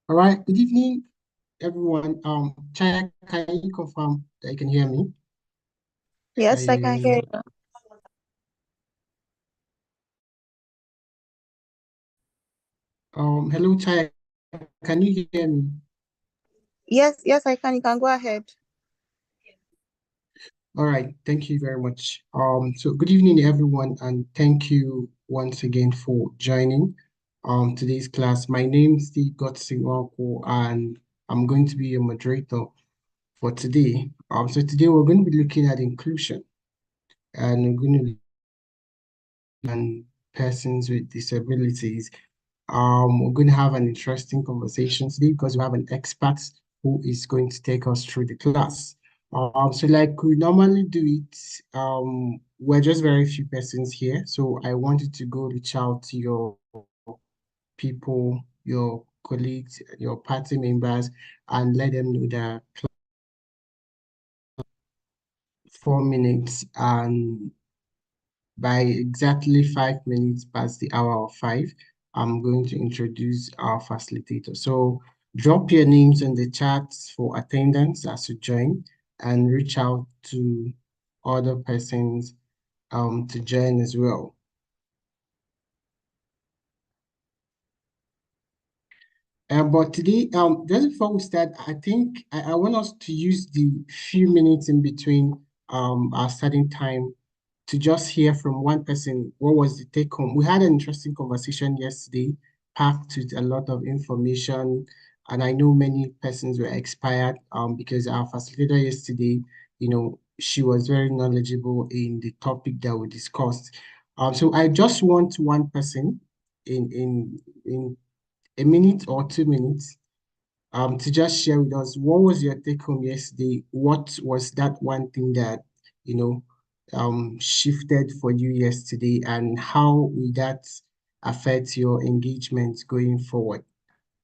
All right. Good evening, everyone. Chaya, can you confirm that you can hear me? Yes, I can hear Chaya. you. Hello, Chaya. Can you hear me? Yes, I can. You can go ahead. All right. Thank you very much. So good evening, everyone, and thank you once again for joining today's class. My name is Steve Godsingwako, and I'm going to be your moderator for today. So today we're going to be looking at inclusion, and we're going to learn persons with disabilities. We're going to have an interesting conversation today because we have an expert who is going to take us through the class. So like we normally do it, we're just very few persons here. So I wanted to go reach out to your people, your colleagues, your party members, and let them know that 4 minutes and by exactly 5 minutes past the hour of five, I'm going to introduce our facilitator. So drop your names in the chat for attendance as you join and reach out to other persons to join as well. But today, just before we start, I think I want us to use the few minutes in between our starting time to just hear from one person. What was the take home? We had an interesting conversation yesterday, packed with a lot of information, and I know many persons were expired because our facilitator yesterday, she was very knowledgeable in the topic that we discussed. So I just want one person in a minute or 2 minutes to just share with us what was your take home yesterday? What was that one thing that, you know, shifted for you yesterday, and how will that affect your engagement going forward?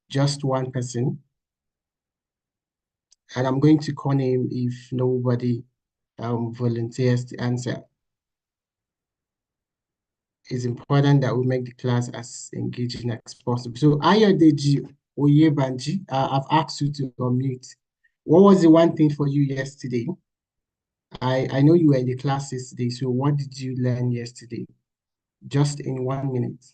Just one person, and I'm going to call name if nobody volunteers to answer. It's important that we make the class as engaging as possible. So Ayodeji Oyebanji, I've asked you to unmute. What was the one thing for you yesterday? I know you were in the class yesterday, so what did you learn yesterday? Just in 1 minute.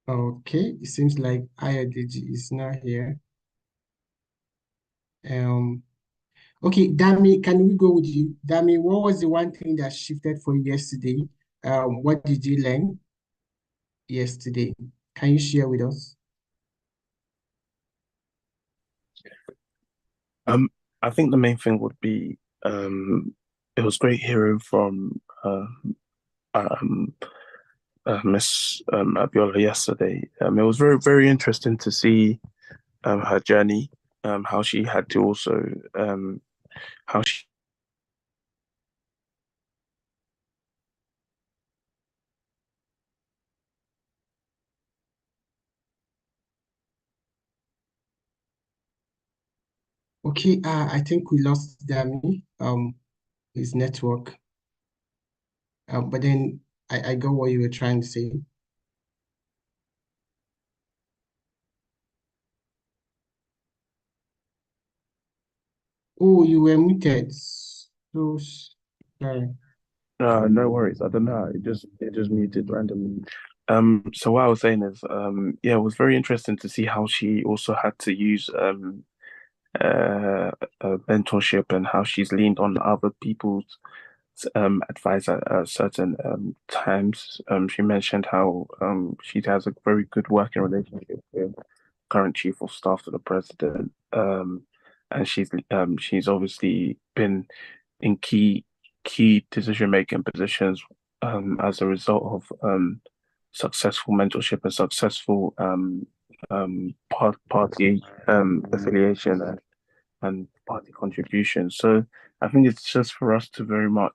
Okay, it seems like Ayodeji is not here. Um, okay, Dami, can we go with you? Dami, what was the one thing that shifted for you yesterday? What did you learn yesterday? Can you share with us? Um, I think the main thing would be it was great hearing from um, Miss Abiola yesterday. It was very interesting to see her journey, how she had to also how she Okay, I think we lost Dami, his network. But then I got what you were trying to say. Oh, you were muted. So sorry. no worries. I don't know. It just muted randomly. So what I was saying is, yeah, it was very interesting to see how she also had to use uh, mentorship and how she's leaned on other people's advice at certain times. She mentioned how she has a very good working relationship with current chief of staff to the president, and she's obviously been in key decision making positions as a result of successful mentorship and successful party affiliation and party contribution. So I think it's just for us to very much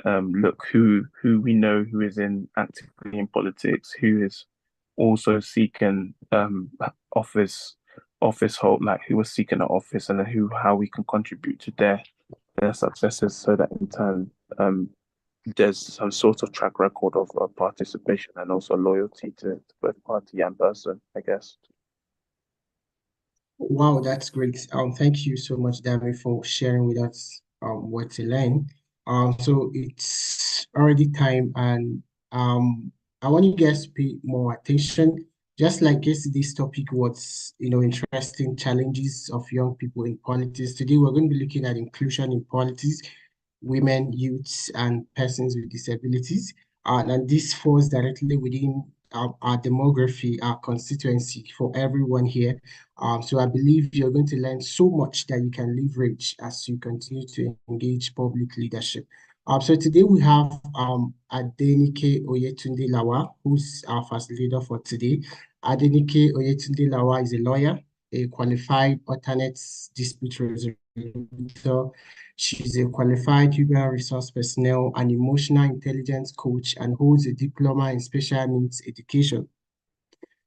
look who we know who is in actively in politics, who is also seeking office hold, like who was seeking an office, and then who how we can contribute to their successes, so that in turn there's some sort of track record of participation and also loyalty to both party and person, I guess. Wow, that's great. Thank you so much, David, for sharing with us what you learned. So it's already time, and I want you guys to pay more attention. Just like yesterday's topic was, interesting challenges of young people in politics. Today we're going to be looking at inclusion in politics, women, youths, and persons with disabilities. And this falls directly within our demography, our constituency for everyone here. So I believe you're going to learn so much that you can leverage as you continue to engage public leadership. So today we have Adenike Oyetunde Lawa, who's our facilitator for today. Adenike Oyetunde Lawa is a lawyer, a qualified alternate dispute resolution. She's a qualified human resource personnel and emotional intelligence coach and holds a diploma in special needs education.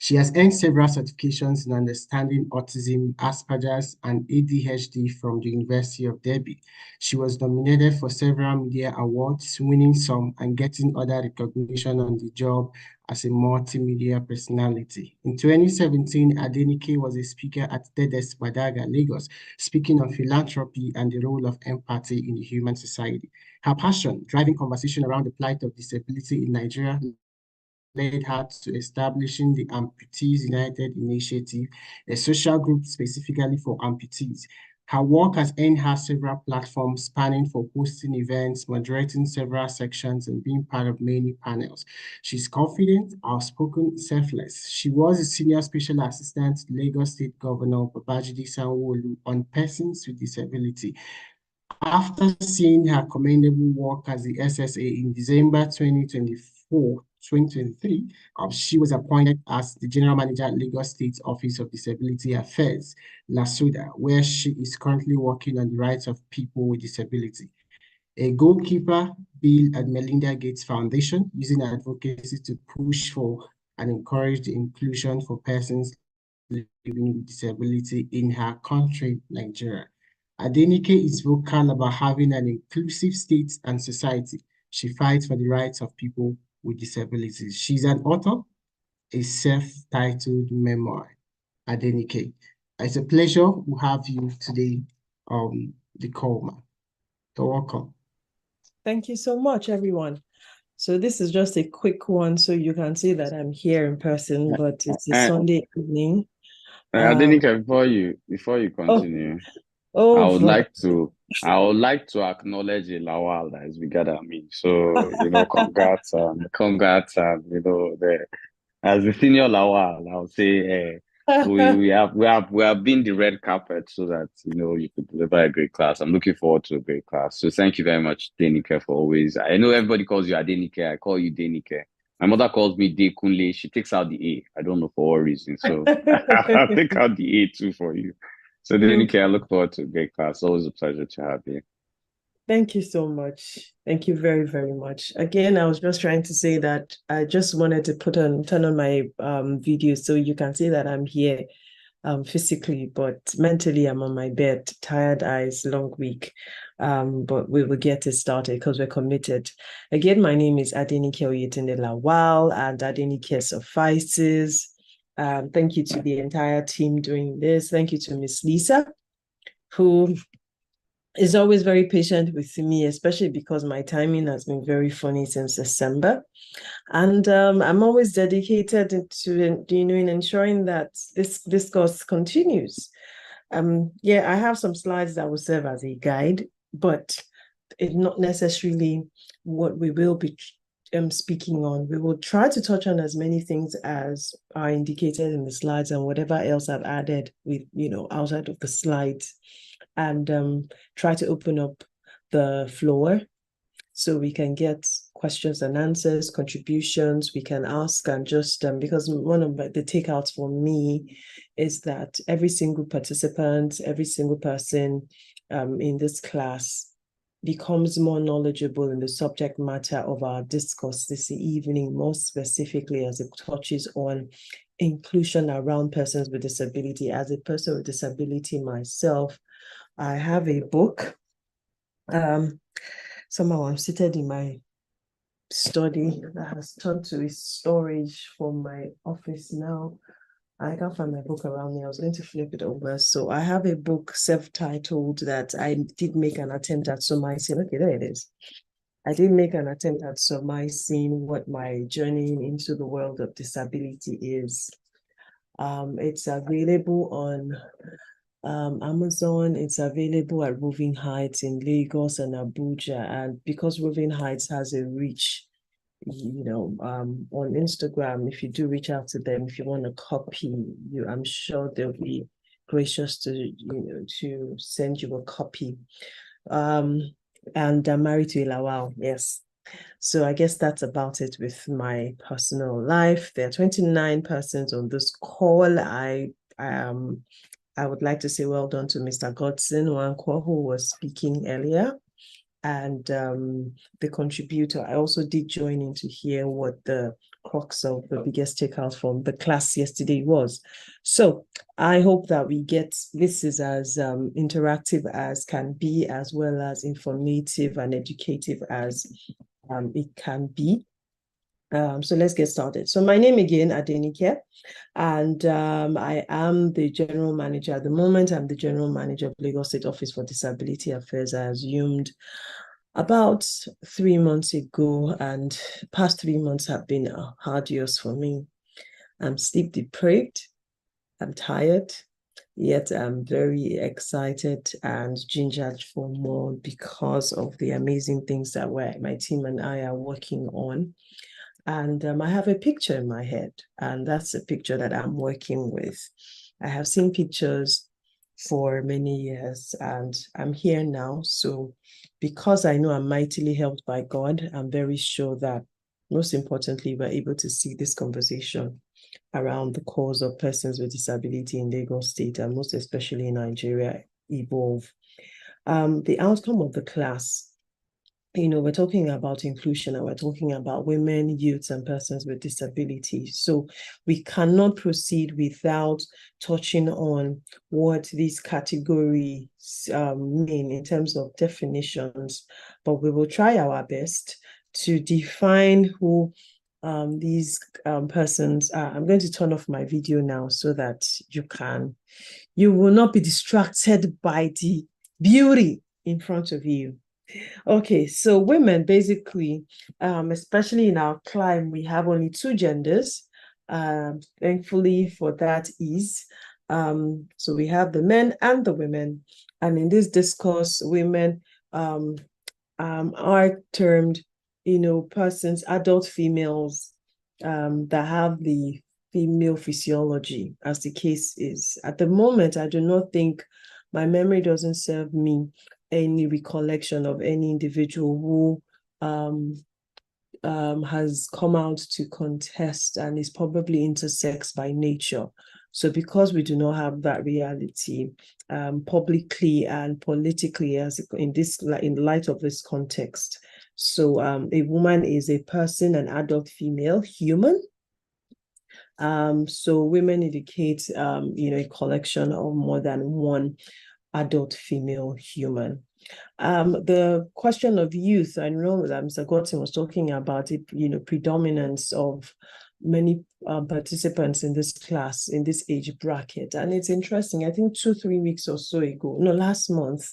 She has earned several certifications in understanding autism, Asperger's, and ADHD from the University of Derby. She was nominated for several media awards, winning some and getting other recognition on the job as a multimedia personality. In 2017, Adenike was a speaker at TEDx Badaga, Lagos, speaking on philanthropy and the role of empathy in the human society. Her passion, driving conversation around the plight of disability in Nigeria, led her to establishing the Amputees United Initiative, a social group specifically for amputees. Her work has earned her several platforms spanning for hosting events, moderating several sections, and being part of many panels. She's confident, outspoken, selfless. She was a senior special assistant to Lagos State Governor Babajide Sanwo-Olu on persons with disability. After seeing her commendable work as the SSA in December 2023, she was appointed as the General Manager at Lagos State Office of Disability Affairs, LASUDA, where she is currently working on the rights of people with disability. A goalkeeper, Bill and Melinda Gates Foundation, using advocacy to push for and encourage the inclusion for persons living with disability in her country, Nigeria. Adenike is vocal about having an inclusive state and society. She fights for the rights of people with disabilities. She's an author, a self-titled memoir, Adenike. It's a pleasure to have you today on the call, man. You're welcome. Thank you so much, everyone. So this is just a quick one, so you can see that I'm here in person, but it's a Sunday evening. Adenike, before you continue, I would like to acknowledge a Lawal that is bigger than me. So, congrats and as the senior Lawal, I would say we have been the red carpet so that you could deliver a great class. I'm looking forward to a great class. So thank you very much, Denike, for always. I know everybody calls you Adenike. I call you Denike. My mother calls me Dekunle. She takes out the A. I don't know for what reason. So I'll take out the A too for you. So Denike, I look forward to a great class. Always a pleasure to have you. Thank you so much. Thank you very, very much. Again, I was just trying to say that I just wanted to turn on my video so you can see that I'm here physically, but mentally I'm on my bed, tired eyes, long week. But we will get it started because we're committed. Again, my name is Adenike Oyetunde Lawal, and Adenike suffices. Thank you to the entire team doing this. Thank you to Miss Lisa, who is always very patient with me, especially because my timing has been very funny since December. And I'm always dedicated to in ensuring that this discourse continues. I have some slides that will serve as a guide, but it's not necessarily what we will be speaking on. We will try to touch on as many things as are indicated in the slides and whatever else I've added with, outside of the slides, and try to open up the floor so we can get questions and answers, contributions we can ask, and just because one of the takeouts for me is that every single participant, every single person in this class becomes more knowledgeable in the subject matter of our discourse this evening, more specifically as it touches on inclusion around persons with disability. As a person with disability myself, I have a book Somehow I'm seated in my study that has turned to a storage for my office now. I can't find my book around me. I was going to flip it over. So I have a book self-titled that I did make an attempt at surmising. Okay, there it is. I did make an attempt at surmising what my journey into the world of disability is. It's available on Amazon. It's available at Roving Heights in Lagos and Abuja. And because Roving Heights has a reach, on Instagram, if you do reach out to them, if you want a copy, I'm sure they'll be gracious to send you a copy. And I'm married to Ilawal, yes. So I guess that's about it with my personal life. There are 29 persons on this call. I would like to say well done to Mr. Godson Wankwo, who was speaking earlier, and the contributor. I also did join in to hear what the crux of the biggest takeout from the class yesterday was. So I hope that we get, this is as interactive as can be, as well as informative and educative as it can be. So let's get started. So my name again, Adenike, and I am the general manager at the moment. I'm the general manager of Lagos State Office for Disability Affairs. I assumed about 3 months ago, and past 3 months have been hard years for me. I'm sleep deprived, I'm tired, yet I'm very excited and gingered for more because of the amazing things that my team and I are working on. And I have a picture in my head, and that's a picture that I'm working with. I have seen pictures for many years, and I'm here now. So because I know I'm mightily helped by God, I'm very sure that most importantly, we're able to see this conversation around the cause of persons with disability in Lagos State, and most especially in Nigeria, evolve. The outcome of the class, we're talking about inclusion, and we're talking about women, youths, and persons with disabilities. So we cannot proceed without touching on what these categories mean in terms of definitions, but we will try our best to define who these persons are. I'm going to turn off my video now so that you will not be distracted by the beauty in front of you. Okay, so women, basically, especially in our climate, we have only 2 genders. Thankfully for that ease. So we have the men and the women. And in this discourse, women are termed, persons, adult females that have the female physiology, as the case is. At the moment, I do not think, my memory doesn't serve me, any recollection of any individual who has come out to contest and is probably intersex by nature. So because we do not have that reality publicly and politically, in light of this context, so a woman is a person, an adult female human. So women indicate a collection of more than one adult female human. The question of youth, I know that Mr. Godson was talking about it, predominance of many participants in this class, in this age bracket. And it's interesting, I think 2-3 weeks or so ago, last month,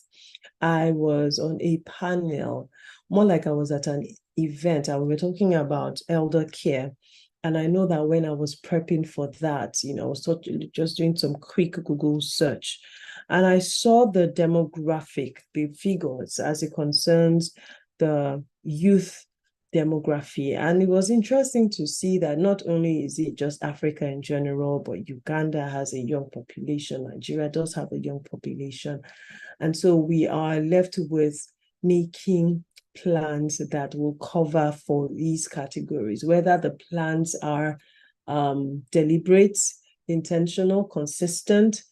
I was on a panel, more like I was at an event, and we were talking about elder care. And I know that when I was prepping for that, I was just doing some quick Google search, and I saw the demographic, the figures as it concerns the youth demography. And it was interesting to see that not only is it just Africa in general, but Uganda has a young population, Nigeria does have a young population. And so we are left with making plans that will cover for these categories, whether the plans are deliberate, intentional, consistent,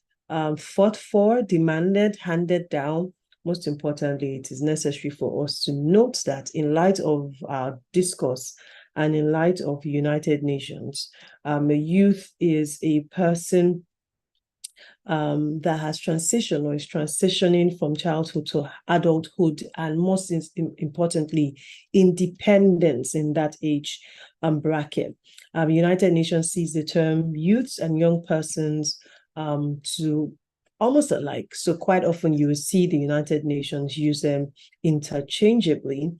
fought for, demanded, handed down. Most importantly, it is necessary for us to note that in light of our discourse and in light of United Nations, a youth is a person that has transitioned or is transitioning from childhood to adulthood, and most importantly, independence in that age bracket. United Nations sees the term youths and young persons to almost alike. So quite often you will see the United Nations use them interchangeably.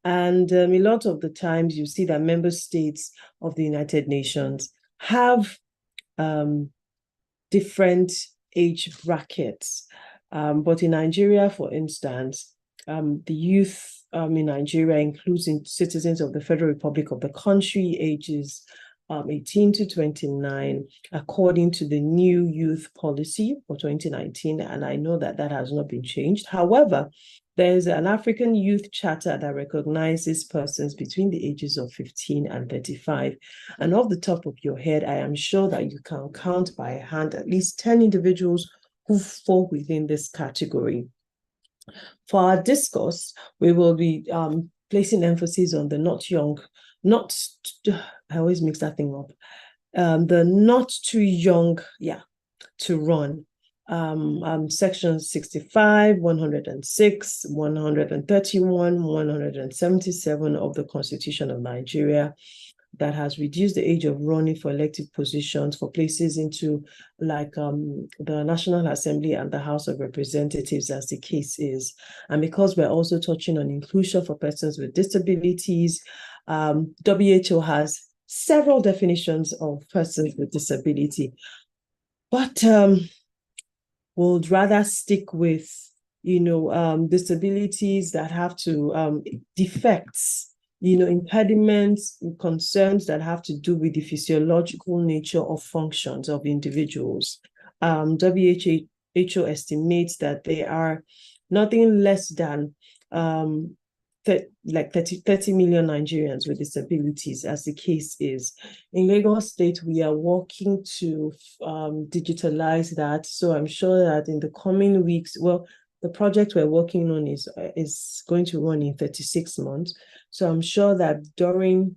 And a lot of the times you see that member states of the United Nations have different age brackets. But in Nigeria, for instance, the youth in Nigeria includes citizens of the Federal Republic of the country, ages 18 to 29, according to the new youth policy for 2019. And I know that that has not been changed. However, there's an African Youth Charter that recognizes persons between the ages of 15 and 35. And off the top of your head, I am sure that you can count by hand at least 10 individuals who fall within this category. For our discourse, we will be placing emphasis on the I always mix that thing up. The not too young, to run. Sections 65, 106, 131, 177 of the Constitution of Nigeria that has reduced the age of running for elective positions for places into like the National Assembly and the House of Representatives, as the case is. And because we're also touching on inclusion for persons with disabilities, WHO has several definitions of persons with disability, but we'll rather stick with, disabilities that have to, defects, impediments, concerns that have to do with the physiological nature of functions of individuals. WHO estimates that there are nothing less than 30 million Nigerians with disabilities, as the case is. In Lagos State, we are working to digitalize that. So I'm sure that in the coming weeks, the project we're working on is going to run in 36 months. So I'm sure that during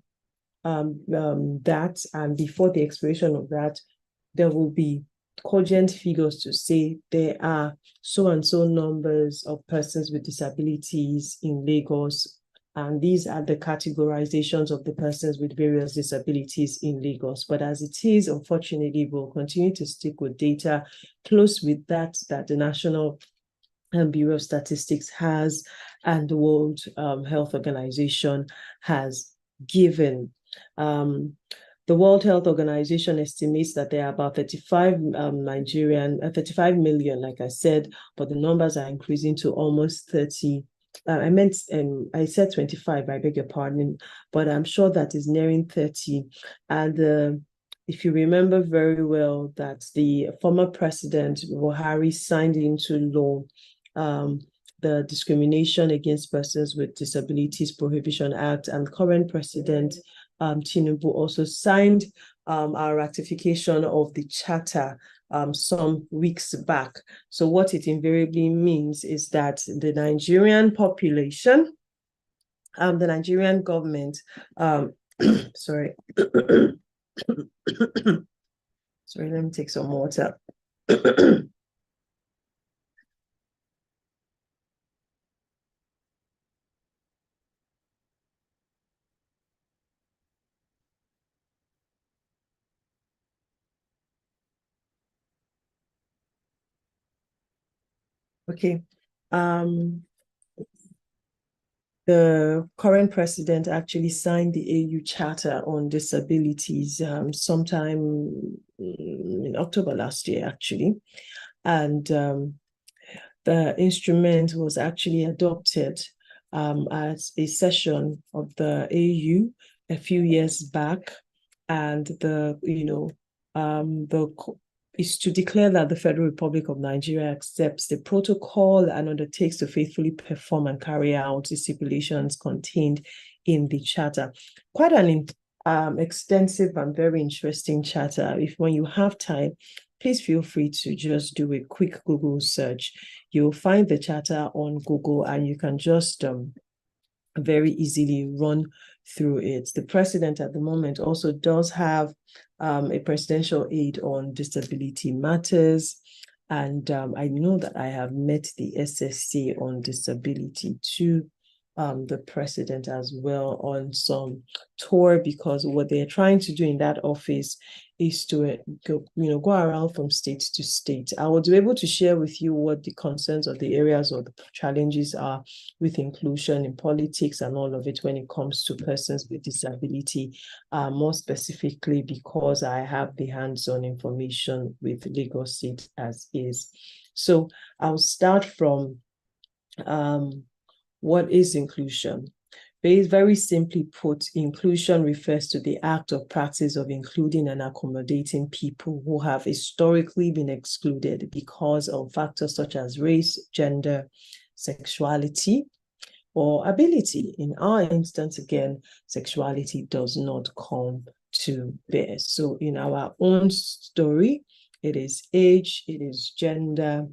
that and before the expiration of that, there will be cogent figures to say there are so and so numbers of persons with disabilities in Lagos, and these are the categorizations of the persons with various disabilities in Lagos. But as it is, unfortunately, we'll continue to stick with data close with that the National Bureau of Statistics has and the World Health Organization has given. The World Health Organization estimates that there are about 35 million, like I said, but the numbers are increasing to almost 30. I said 25, I beg your pardon, but I'm sure that is nearing 30. And if you remember very well that the former president, Buhari, signed into law the Discrimination Against Persons with Disabilities Prohibition Act, and current president, Tinubu, also signed our ratification of the charter some weeks back. So what it invariably means is that the Nigerian population, the Nigerian government, sorry, sorry, let me take some water. Okay. The current president actually signed the AU Charter on Disabilities sometime in October last year, actually. And the instrument was actually adopted at a session of the AU a few years back. And is to declare that the Federal Republic of Nigeria accepts the protocol and undertakes to faithfully perform and carry out the stipulations contained in the charter. Quite an extensive and very interesting charter. When you have time, please feel free to just do a quick Google search. You'll find the charter on Google and you can just very easily run through it. The president at the moment also does have a presidential aid on disability matters. And I know that I have met the SSA on disability too, the president as well, on some tour, because what they're trying to do in that office is to go around from state to state. I will be able to share with you what the concerns of the areas or the challenges are with inclusion in politics and all of it when it comes to persons with disability, more specifically because I have the hands-on information with Lagos State as is. So I'll start from what is inclusion? Very simply put, inclusion refers to the act or practice of including and accommodating people who have historically been excluded because of factors such as race, gender, sexuality, or ability. In our instance, again, sexuality does not come to bear. So in our own story, it is age, it is gender,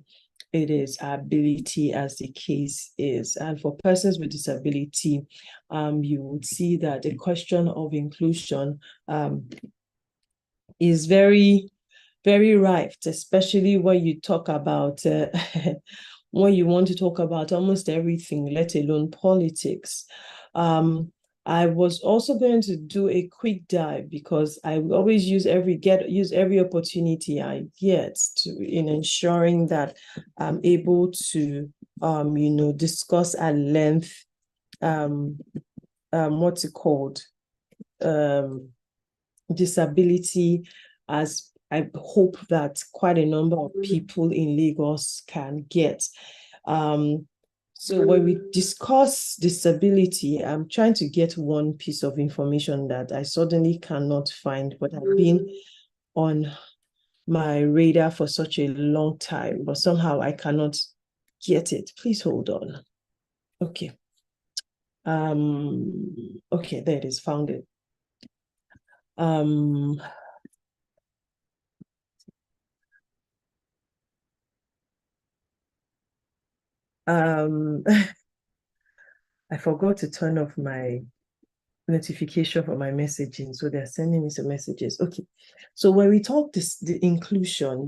it is ability, as the case is. And for persons with disability, you would see that the question of inclusion is very, very rife, especially when you talk about when you want to talk about almost everything, let alone politics. I was also going to do a quick dive because I always use every opportunity I get in ensuring that I'm able to discuss at length what's it called, disability, as I hope that quite a number of people in Lagos can get. So when we discuss disability, I'm trying to get one piece of information that I suddenly cannot find, but I've been on my radar for such a long time, but somehow I cannot get it. Please hold on. Okay. Okay, there it is, found it. I forgot to turn off my notification for my messaging, so they're sending me some messages. Okay, so when we talk the inclusion,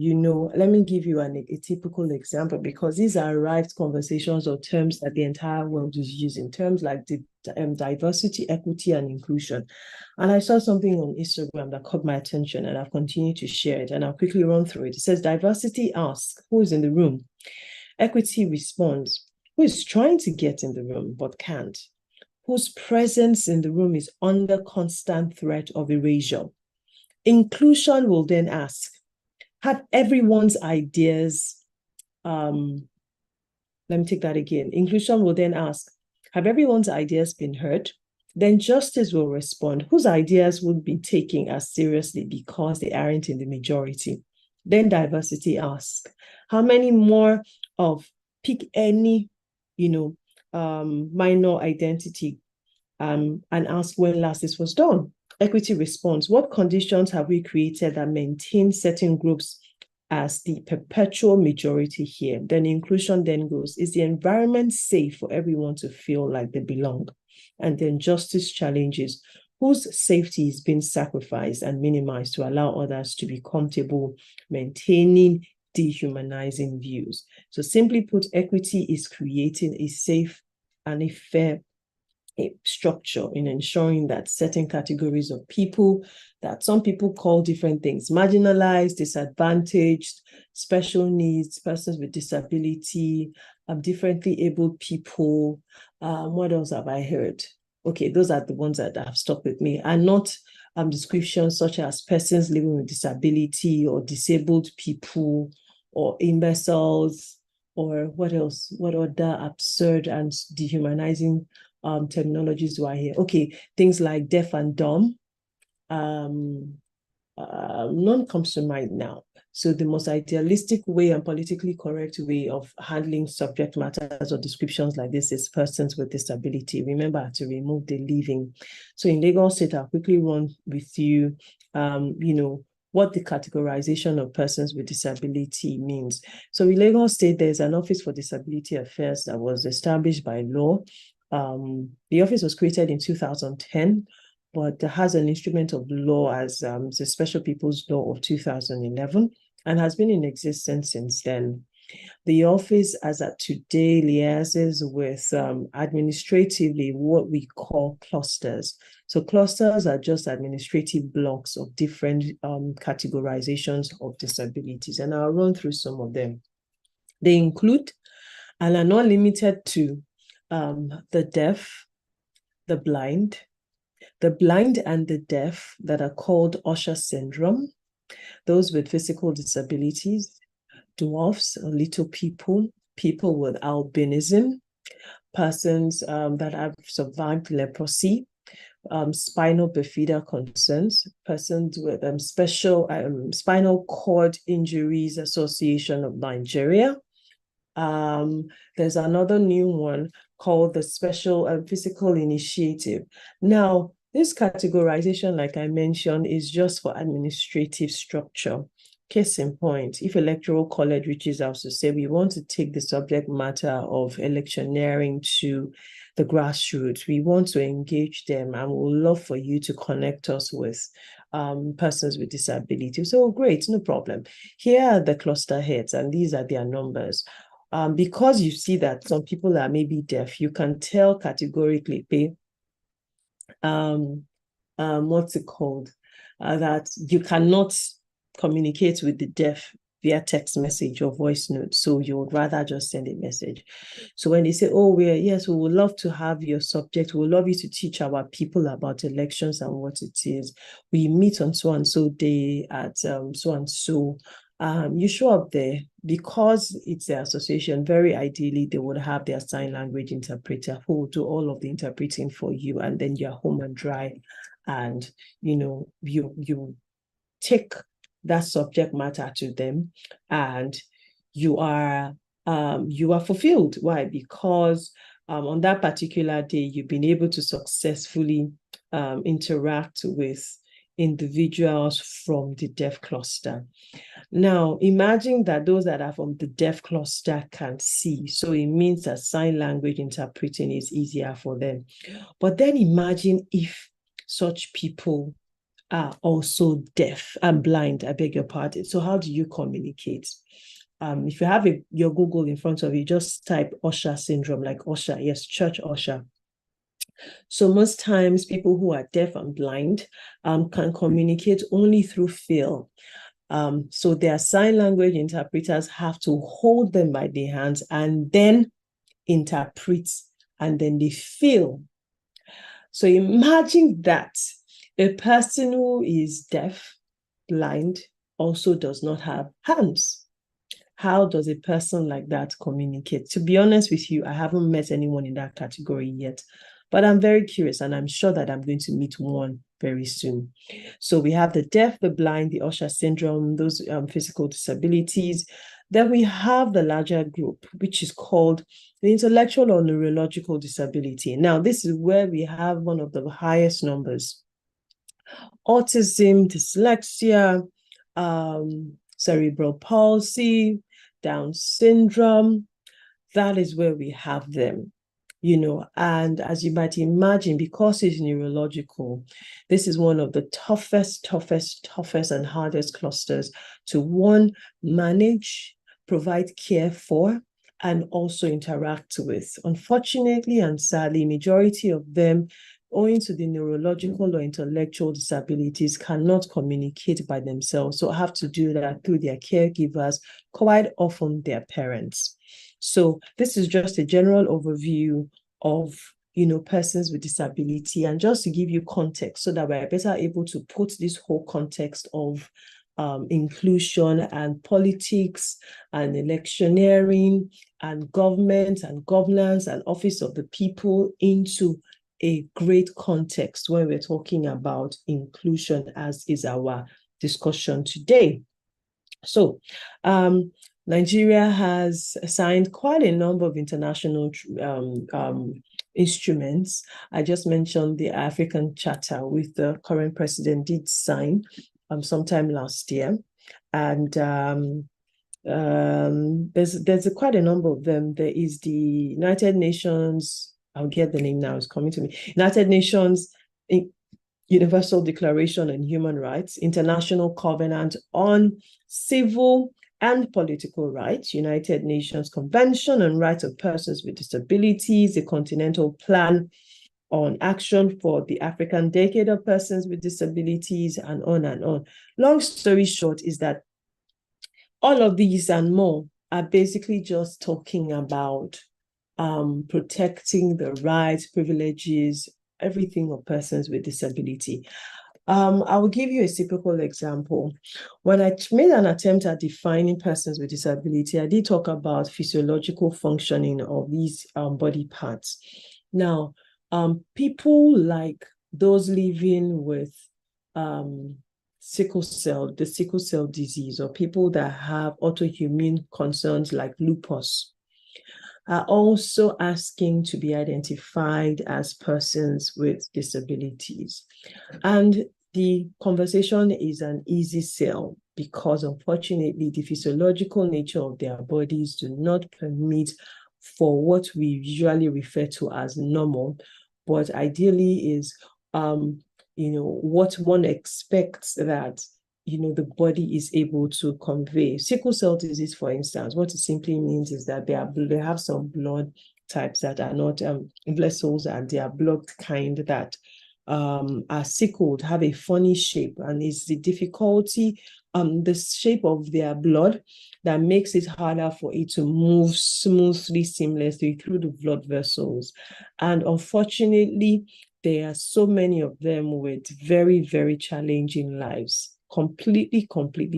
let me give you a typical example, because these are arrived conversations or terms that the entire world is using, terms like diversity, equity, and inclusion. And I saw something on Instagram that caught my attention, and I've continued to share it, and I'll quickly run through it. It says, diversity asks, who is in the room? Equity responds, who is trying to get in the room but can't? Whose presence in the room is under constant threat of erasure? Inclusion will then ask, have everyone's ideas, let me take that again. Inclusion will then ask, have everyone's ideas been heard? Then justice will respond, whose ideas would be taken as seriously because they aren't in the majority? Then diversity asks, how many more of pick any, minor identity, and ask when last this was done? Equity responds, what conditions have we created that maintain certain groups as the perpetual majority here? Then inclusion then goes, is the environment safe for everyone to feel like they belong? And then justice challenges, whose safety is being sacrificed and minimized to allow others to be comfortable, maintaining dehumanizing views? So simply put, equity is creating a safe and a fair structure in ensuring that certain categories of people that some people call different things, marginalized, disadvantaged, special needs, persons with disability, differently abled people, what else have I heard? Okay, those are the ones that have stuck with me, and not descriptions such as persons living with disability or disabled people or imbeciles, or what else? What other absurd and dehumanizing terminologies do I hear? Okay, things like deaf and dumb. None comes to mind now. So the most idealistic way and politically correct way of handling subject matters or descriptions like this is persons with disability. Remember to remove the living. So in Lagos State, I'll quickly run with you, what the categorization of persons with disability means. So in Lagos State, there's an Office for Disability Affairs that was established by law. The office was created in 2010, but has an instrument of law as the Special People's Law of 2011. and has been in existence since then. The office, as at today, liaises with administratively what we call clusters. So clusters are just administrative blocks of different categorizations of disabilities, and I'll run through some of them. They include and are not limited to the deaf, the blind and the deaf that are called Usher syndrome, those with physical disabilities, dwarfs or little people, people with albinism, persons that have survived leprosy, spinal bifida concerns, persons with special spinal cord injuries association of Nigeria. There's another new one called the Special Physical Initiative. Now, this categorization, like I mentioned, is just for administrative structure. Case in point, if Electoral College reaches out to say, we want to take the subject matter of electioneering to the grassroots, we want to engage them, and we would love for you to connect us with persons with disabilities. So great, no problem. Here are the cluster heads, and these are their numbers. Because you see that some people are maybe deaf, you can tell categorically, what's it called? That you cannot communicate with the deaf via text message or voice note. So you would rather just send a message. So when they say, oh, yes, we would love to have your subject. We would love you to teach our people about elections and what it is. We meet on so and so day at so and so. You show up there because it's their association. Very ideally, they would have their sign language interpreter who will do all of the interpreting for you, and then you're home and dry, and you take that subject matter to them, and you are fulfilled. Why? Because on that particular day, you've been able to successfully interact with individuals from the deaf cluster. Now, imagine that those that are from the deaf cluster can see. So it means that sign language interpreting is easier for them. But then imagine if such people are also deaf and blind, I beg your pardon. So how do you communicate? If you have your Google in front of you, just type Usher syndrome, like Usher, yes, church usher. So most times people who are deaf and blind can communicate only through feel. So their sign language interpreters have to hold them by the hands and then interpret, and then they feel. So imagine that a person who is deaf, blind, also does not have hands. How does a person like that communicate? To be honest with you, I haven't met anyone in that category yet, but I'm very curious, and I'm sure that I'm going to meet one very soon. So we have the deaf, the blind, the Usher syndrome, those physical disabilities. Then we have the larger group, which is called the intellectual or neurological disability. Now, this is where we have one of the highest numbers. Autism, dyslexia, cerebral palsy, Down syndrome. That is where we have them. And as you might imagine, because it's neurological, this is one of the toughest and hardest clusters to, one, manage, provide care for, and also interact with. Unfortunately and sadly, majority of them, owing to the neurological or intellectual disabilities, cannot communicate by themselves. So have to do that through their caregivers, quite often their parents. So this is just a general overview of, persons with disability, and just to give you context so that we're better able to put this whole context of inclusion and politics and electioneering and government and governance and office of the people into a great context when we're talking about inclusion, as is our discussion today. So, Nigeria has signed quite a number of international instruments. I just mentioned the African Charter, with the current president did sign sometime last year. And there's quite a number of them. There is the United Nations, I'll get the name now, it's coming to me. United Nations Universal Declaration on Human Rights, International Covenant on Civil and Political Rights, United Nations Convention on Rights of Persons with Disabilities, the Continental Plan on Action for the African Decade of Persons with Disabilities, and on and on. Long story short is that all of these and more are basically just talking about protecting the rights, privileges, everything of persons with disability. I will give you a typical example. When I made an attempt at defining persons with disability, I did talk about physiological functioning of these body parts. Now, people like those living with the sickle cell disease, or people that have autoimmune concerns like lupus, are also asking to be identified as persons with disabilities. And the conversation is an easy sell because, unfortunately, the physiological nature of their bodies do not permit for what we usually refer to as normal, but ideally is what one expects that the body is able to convey. Sickle cell disease, for instance, what it simply means is that they have some blood types that are not vessels, and they are blood kind that are sickled, have a funny shape, and it's the difficulty, the shape of their blood that makes it harder for it to move smoothly, seamlessly through the blood vessels. And unfortunately, there are so many of them with very, very challenging lives. Completely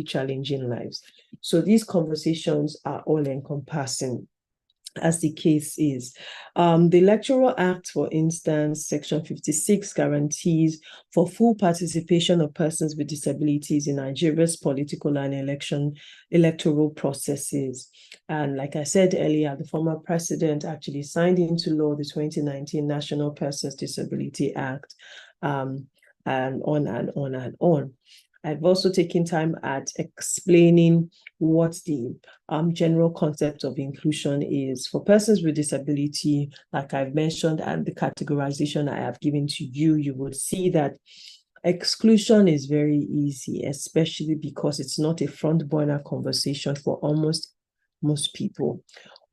challenging lives. So these conversations are all encompassing, as the case is. The Electoral Act, for instance, Section 56 guarantees for full participation of persons with disabilities in Nigeria's political and electoral processes. And like I said earlier, the former president actually signed into law the 2019 National Persons Disability Act, and on and on and on. I've also taken time at explaining what the general concept of inclusion is. For persons with disability, like I've mentioned, and the categorization I have given to you, you will see that exclusion is very easy, especially because it's not a front burner conversation for almost most people.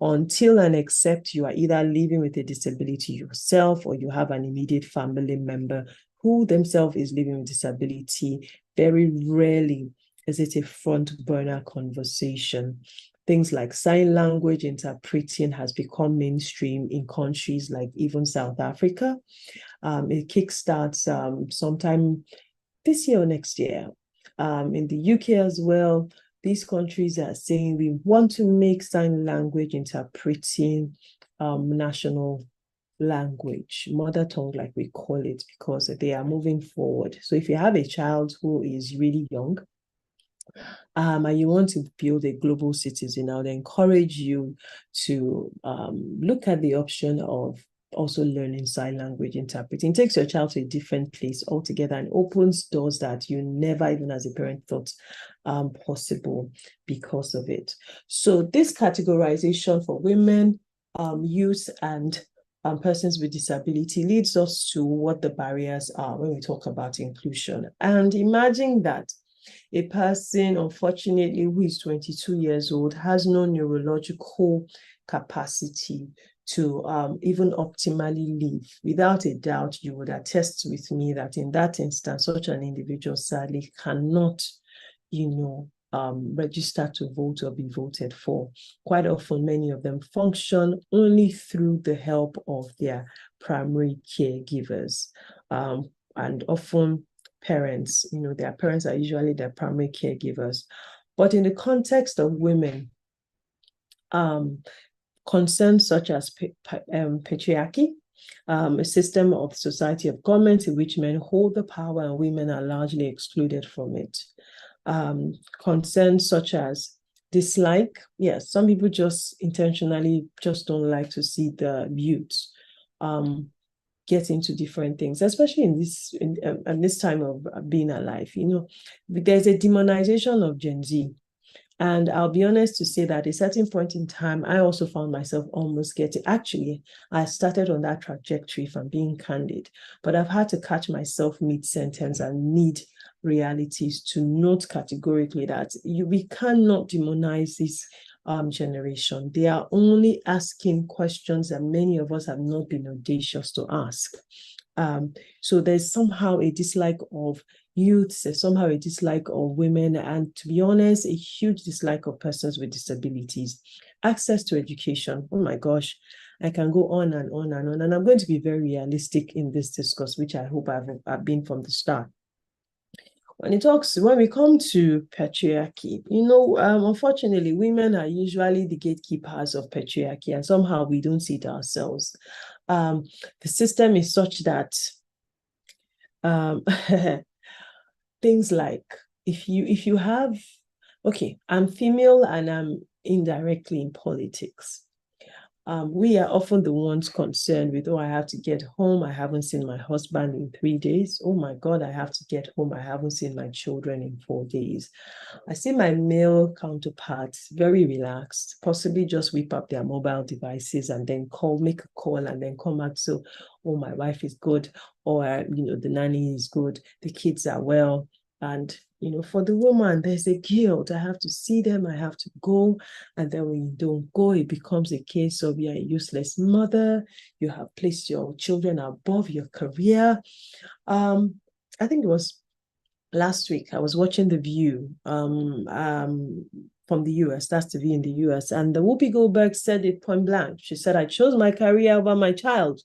Until and except you are either living with a disability yourself, or you have an immediate family member who themselves is living with disability, very rarely is it a front burner conversation. Things like sign language interpreting has become mainstream in countries like even South Africa. It kickstarts sometime this year or next year. In the UK as well, these countries are saying we want to make sign language interpreting national language, mother tongue, like we call it, because they are moving forward. So if you have a child who is really young, and you want to build a global citizen, I would encourage you to look at the option of also learning sign language interpreting. It takes your child to a different place altogether and opens doors that you never, even as a parent, thought possible because of it. So this categorization for women, youth, and persons with disability leads us to what the barriers are when we talk about inclusion. And imagine that a person, unfortunately, who is 22 years old, has no neurological capacity to even optimally live. Without a doubt, you would attest with me that in that instance, such an individual sadly cannot, register to vote or be voted for. Quite often, many of them function only through the help of their primary caregivers. And often parents, their parents are usually their primary caregivers. But in the context of women, concerns such as patriarchy, a system of society of government in which men hold the power and women are largely excluded from it. Concerns such as dislike. Yes, some people just intentionally just don't like to see the youth get into different things, especially in this time of being alive. There's a demonization of Gen Z. And I'll be honest to say that at a certain point in time, I also found myself almost getting, actually, I started on that trajectory, if I'm being candid, but I've had to catch myself mid-sentence and mid-realities to note categorically that we cannot demonize this generation. They are only asking questions that many of us have not been audacious to ask. So there's somehow a dislike of youth, there's somehow a dislike of women, and to be honest, a huge dislike of persons with disabilities. Access to education, oh my gosh, I can go on and on and on, and I'm going to be very realistic in this discourse, which I hope I've been from the start. When we come to patriarchy, unfortunately, women are usually the gatekeepers of patriarchy, and somehow we don't see it ourselves. The system is such that things like if you have, okay, I'm female and I'm indirectly in politics. We are often the ones concerned with, oh, I have to get home. I haven't seen my husband in 3 days. Oh my God, I have to get home. I haven't seen my children in 4 days. I see my male counterparts very relaxed, possibly just whip up their mobile devices and then make a call and then come back. So, oh, my wife is good, or, the nanny is good. The kids are well. And, for the woman, there's a guilt. I have to see them. I have to go. And then when you don't go, it becomes a case of you're a useless mother. You have placed your children above your career. I think it was last week, I was watching The View from the US. That's The View in the US. And the Whoopi Goldberg said it point blank. She said, I chose my career over my child.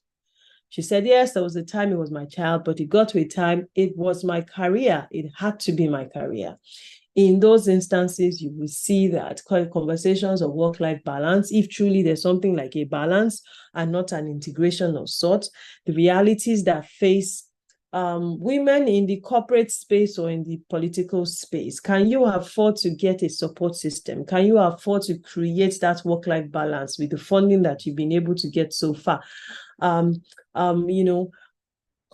She said, yes, there was a time it was my child, but it got to a time it was my career. It had to be my career. In those instances, you will see that conversations of work-life balance, if truly there's something like a balance and not an integration of sorts, the realities that face women in the corporate space or in the political space. Can you afford to get a support system? Can you afford to create that work-life balance with the funding that you've been able to get so far?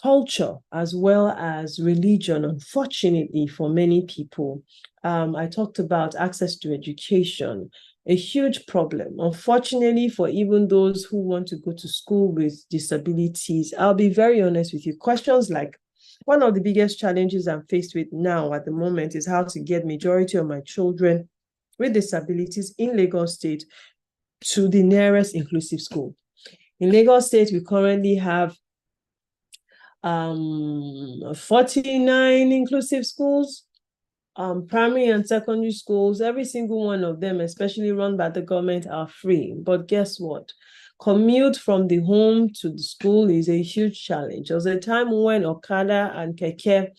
Culture as well as religion, unfortunately, for many people. I talked about access to education, a huge problem. Unfortunately, for even those who want to go to school with disabilities, I'll be very honest with you. Questions like, one of the biggest challenges I'm faced with now at the moment is how to get majority of my children with disabilities in Lagos State to the nearest inclusive school. In Lagos State, we currently have 49 inclusive schools, primary and secondary schools. Every single one of them, especially run by the government, are free. But guess what? Commute from the home to the school is a huge challenge. There was a time when Okada and Keke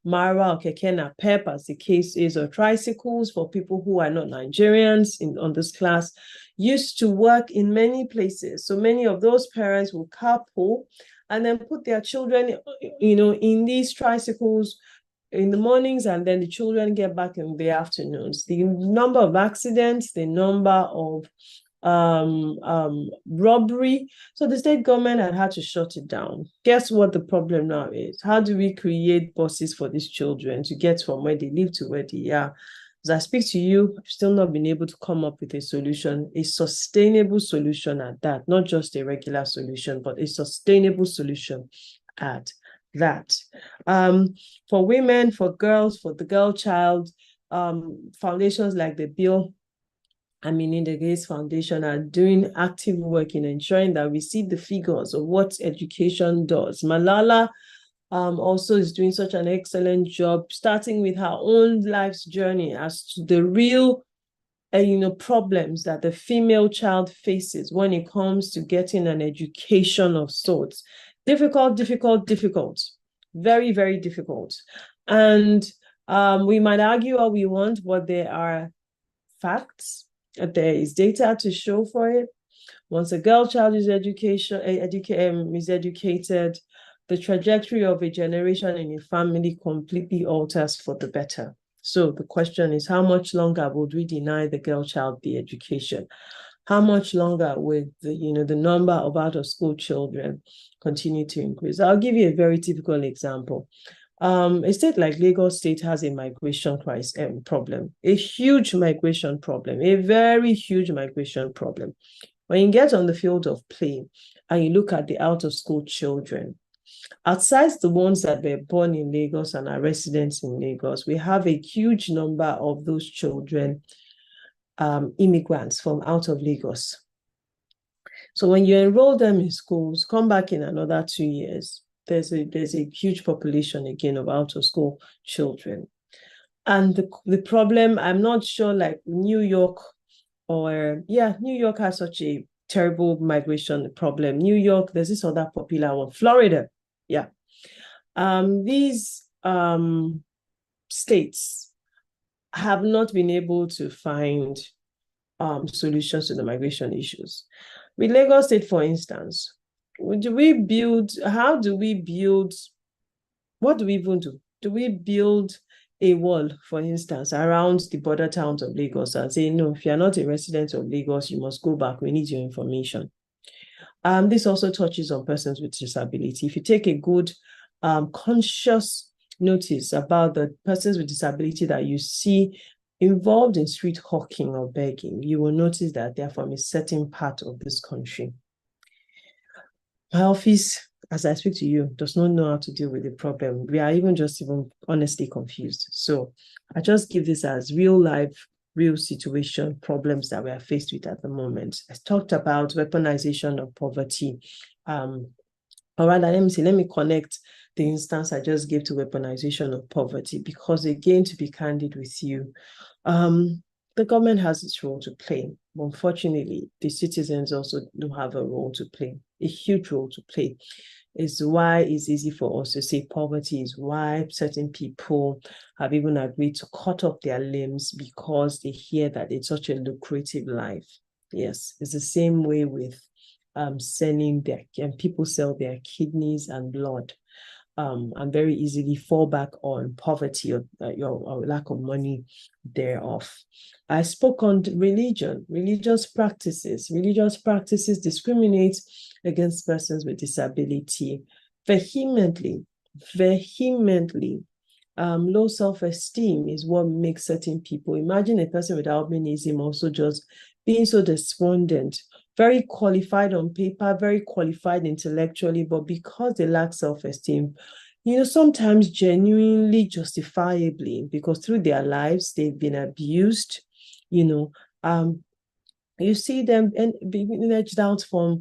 Mara or Keke Napep, as the case is, or tricycles for people who are not Nigerians on this class, used to work in many places. So many of those parents will carpool and then put their children, in these tricycles in the mornings, and then the children get back in the afternoons. The number of accidents, the number of robbery. So the state government had to shut it down. Guess what the problem now is? How do we create buses for these children to get from where they live to where they are? As I speak to you, I've still not been able to come up with a solution, a sustainable solution at that, not just a regular solution, but a sustainable solution at that. For women, for girls, for the girl child, foundations like the Bill the Gates Foundation are doing active work in ensuring that we see the figures of what education does. Malala also is doing such an excellent job, starting with her own life's journey as to the real problems that the female child faces when it comes to getting an education of sorts. Difficult, very, very difficult. And we might argue all we want, but there are facts. There is data to show for it. Once a girl child is educated, the trajectory of a generation in a family completely alters for the better. So the question is, how much longer would we deny the girl child the education? How much longer would the number of out-of-school children continue to increase? I'll give you a very typical example. A state like Lagos State has a migration crisis problem, a huge migration problem, a very huge migration problem. When you get on the field of play and you look at the out-of-school children, outside the ones that were born in Lagos and are residents in Lagos, we have a huge number of those children, immigrants from out of Lagos. So when you enroll them in schools, come back in another 2 years, there's a huge population again of out-of-school children. And the problem, I'm not sure, like New York New York has such a terrible migration problem. New York, there's this other popular one, Florida. Yeah. These states have not been able to find solutions to the migration issues. With Lagos State, for instance, what do we even do? Do we build a wall, for instance, around the border towns of Lagos and say, no, if you're not a resident of Lagos, you must go back. We need your information. This also touches on persons with disability. If you take a good conscious notice about the persons with disability that you see involved in street hawking or begging, you will notice that they're from a certain part of this country. My office, as I speak to you, does not know how to deal with the problem. We are even honestly confused. So I just give this as real life, real situation problems that we are faced with at the moment. I talked about weaponization of poverty. Or rather, let me connect the instance I just gave to weaponization of poverty, because again, to be candid with you, the government has its role to play. But unfortunately, the citizens also do have a role to play, a huge role to play. Is why it's easy for us to say poverty is why certain people have even agreed to cut off their limbs, because they hear that it's such a lucrative life. Yes, it's the same way with people sell their kidneys and blood and very easily fall back on poverty or lack of money thereof. I spoke on religion, religious practices. Religious practices discriminate against persons with disability vehemently. Low self-esteem is what makes certain people. Imagine a person with albinism also just being so despondent, very qualified on paper, very qualified intellectually, but because they lack self-esteem, sometimes genuinely justifiably, because through their lives, they've been abused, you see them being edged out from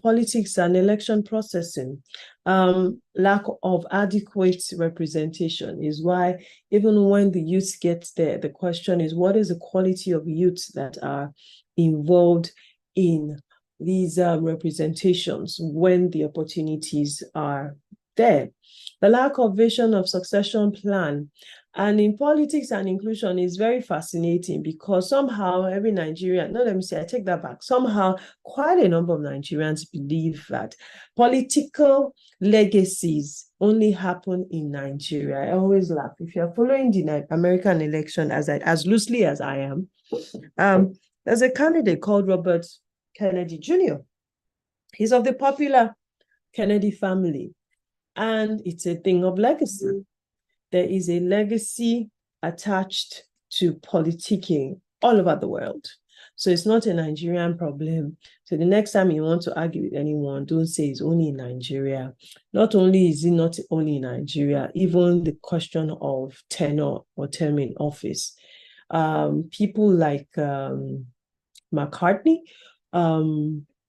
politics and election processing. Lack of adequate representation is why even when the youth gets there, the question is, what is the quality of youth that are involved in these representations when the opportunities are there? The lack of vision of succession plan. And in politics and inclusion is very fascinating, because somehow every Nigerian, I take that back. Somehow quite a number of Nigerians believe that political legacies only happen in Nigeria. I always laugh. If you're following the American election as loosely as I am, there's a candidate called Robert Kennedy Jr. He's of the popular Kennedy family, and it's a thing of legacy. There is a legacy attached to politicking all over the world. So it's not a Nigerian problem. So the next time you want to argue with anyone, don't say it's only in Nigeria. Not only is it not only in Nigeria, even the question of tenure or term in office. People like McCartney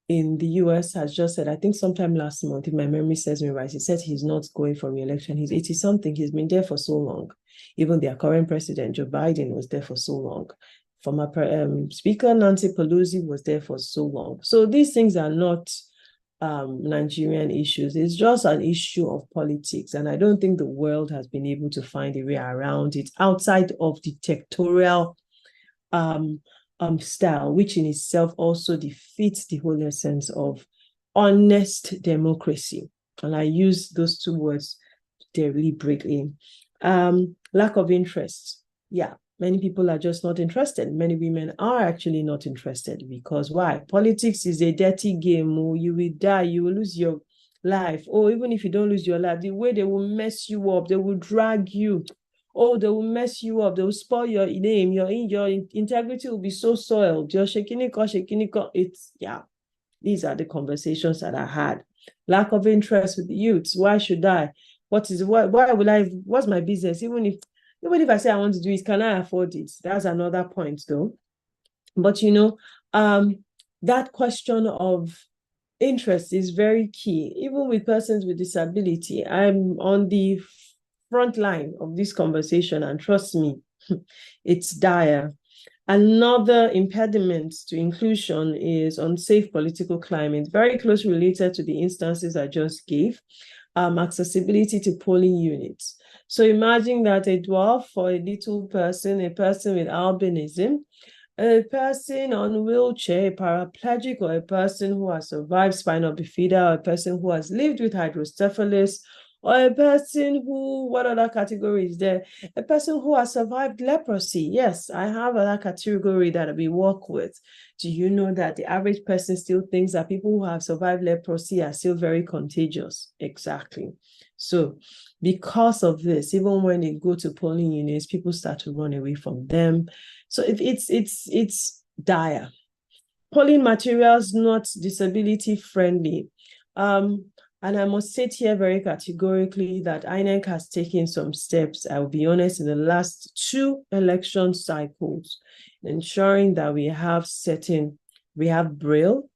in the US has just said, I think sometime last month, if my memory serves me right, he said he's not going for re-election. He's 80-something. He's been there for so long. Even their current president, Joe Biden, was there for so long. Former Speaker Nancy Pelosi was there for so long. So these things are not Nigerian issues. It's just an issue of politics. And I don't think the world has been able to find a way around it outside of dictatorial style, which in itself also defeats the whole essence of honest democracy. And I use those two words deliberately. Lack of interest. Yeah, many people are just not interested. Many women are actually not interested, because why? Politics is a dirty game. You will die. You will lose your life. Oh, even if you don't lose your life, the way they will mess you up, they will drag you. Oh, they will mess you up. They will spoil your name. Your integrity will be so soiled. Your shekiniko. It's, yeah. These are the conversations that I had. Lack of interest with the youths. Why should I? Why will I? What's my business? Even if I say I want to do it, can I afford it? That's another point, though. But that question of interest is very key. Even with persons with disability, I'm on the front line of this conversation, and trust me, it's dire. Another impediment to inclusion is unsafe political climate, very closely related to the instances I just gave. Accessibility to polling units. So imagine that a dwarf or a little person, a person with albinism, a person on a wheelchair, a paraplegic, or a person who has survived spinal bifida, or a person who has lived with hydrocephalus, or a person who, what other category is there? A person who has survived leprosy. Yes, I have another category that we work with. Do you know that the average person still thinks that people who have survived leprosy are still very contagious? Exactly. So because of this, even when they go to polling units, people start to run away from them. So it's dire. Polling materials not disability friendly. And I must state here very categorically that INEC has taken some steps, I will be honest, in the last 2 election cycles, ensuring that we have Braille,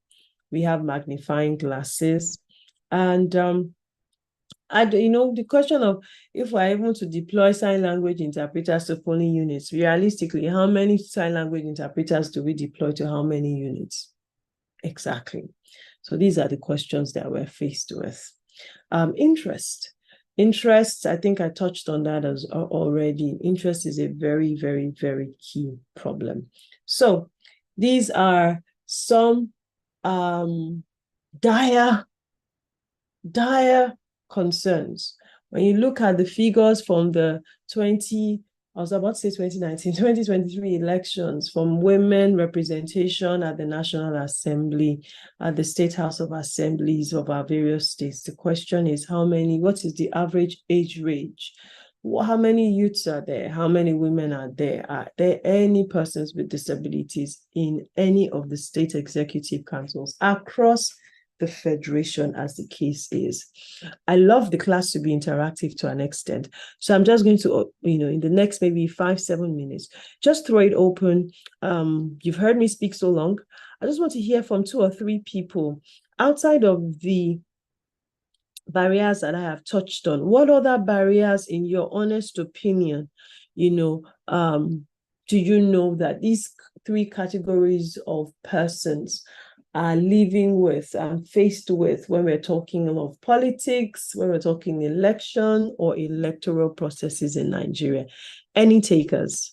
we have magnifying glasses, and the question of if we're able to deploy sign language interpreters to polling units, realistically, how many sign language interpreters do we deploy to how many units? Exactly. So these are the questions that we're faced with. Interest, I think I touched on that as already. Interest is a very, very, very key problem. So these are some dire concerns. When you look at the figures from the 2023 elections, from women representation at the National Assembly, at the State House of Assemblies of our various states, the question is what is the average age range? How many youths are there? How many women are there? Are there any persons with disabilities in any of the state executive councils across the federation, as the case is? I love the class to be interactive to an extent. So I'm just going to, in the next maybe 5-7 minutes, just throw it open. You've heard me speak so long. I just want to hear from 2 or 3 people outside of the barriers that I have touched on. What other barriers, in your honest opinion, do you know that these 3 categories of persons are living with and faced with when we're talking of politics, when we're talking election or electoral processes in Nigeria? Any takers?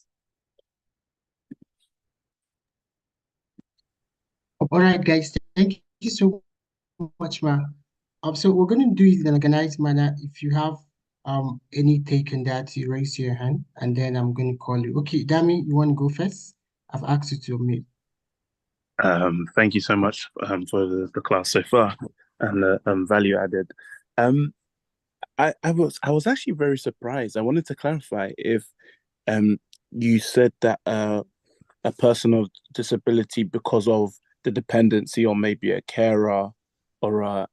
All right, guys, thank you so much, ma. So we're going to do it in an organized manner. If you have any take on that, you raise your hand, and then I'm going to call you. Okay, Dami, you want to go first? I've asked you to meet. Thank you so much for the class so far and the value added. I was actually very surprised. I wanted to clarify if you said that a person of disability, because of the dependency or maybe a carer or a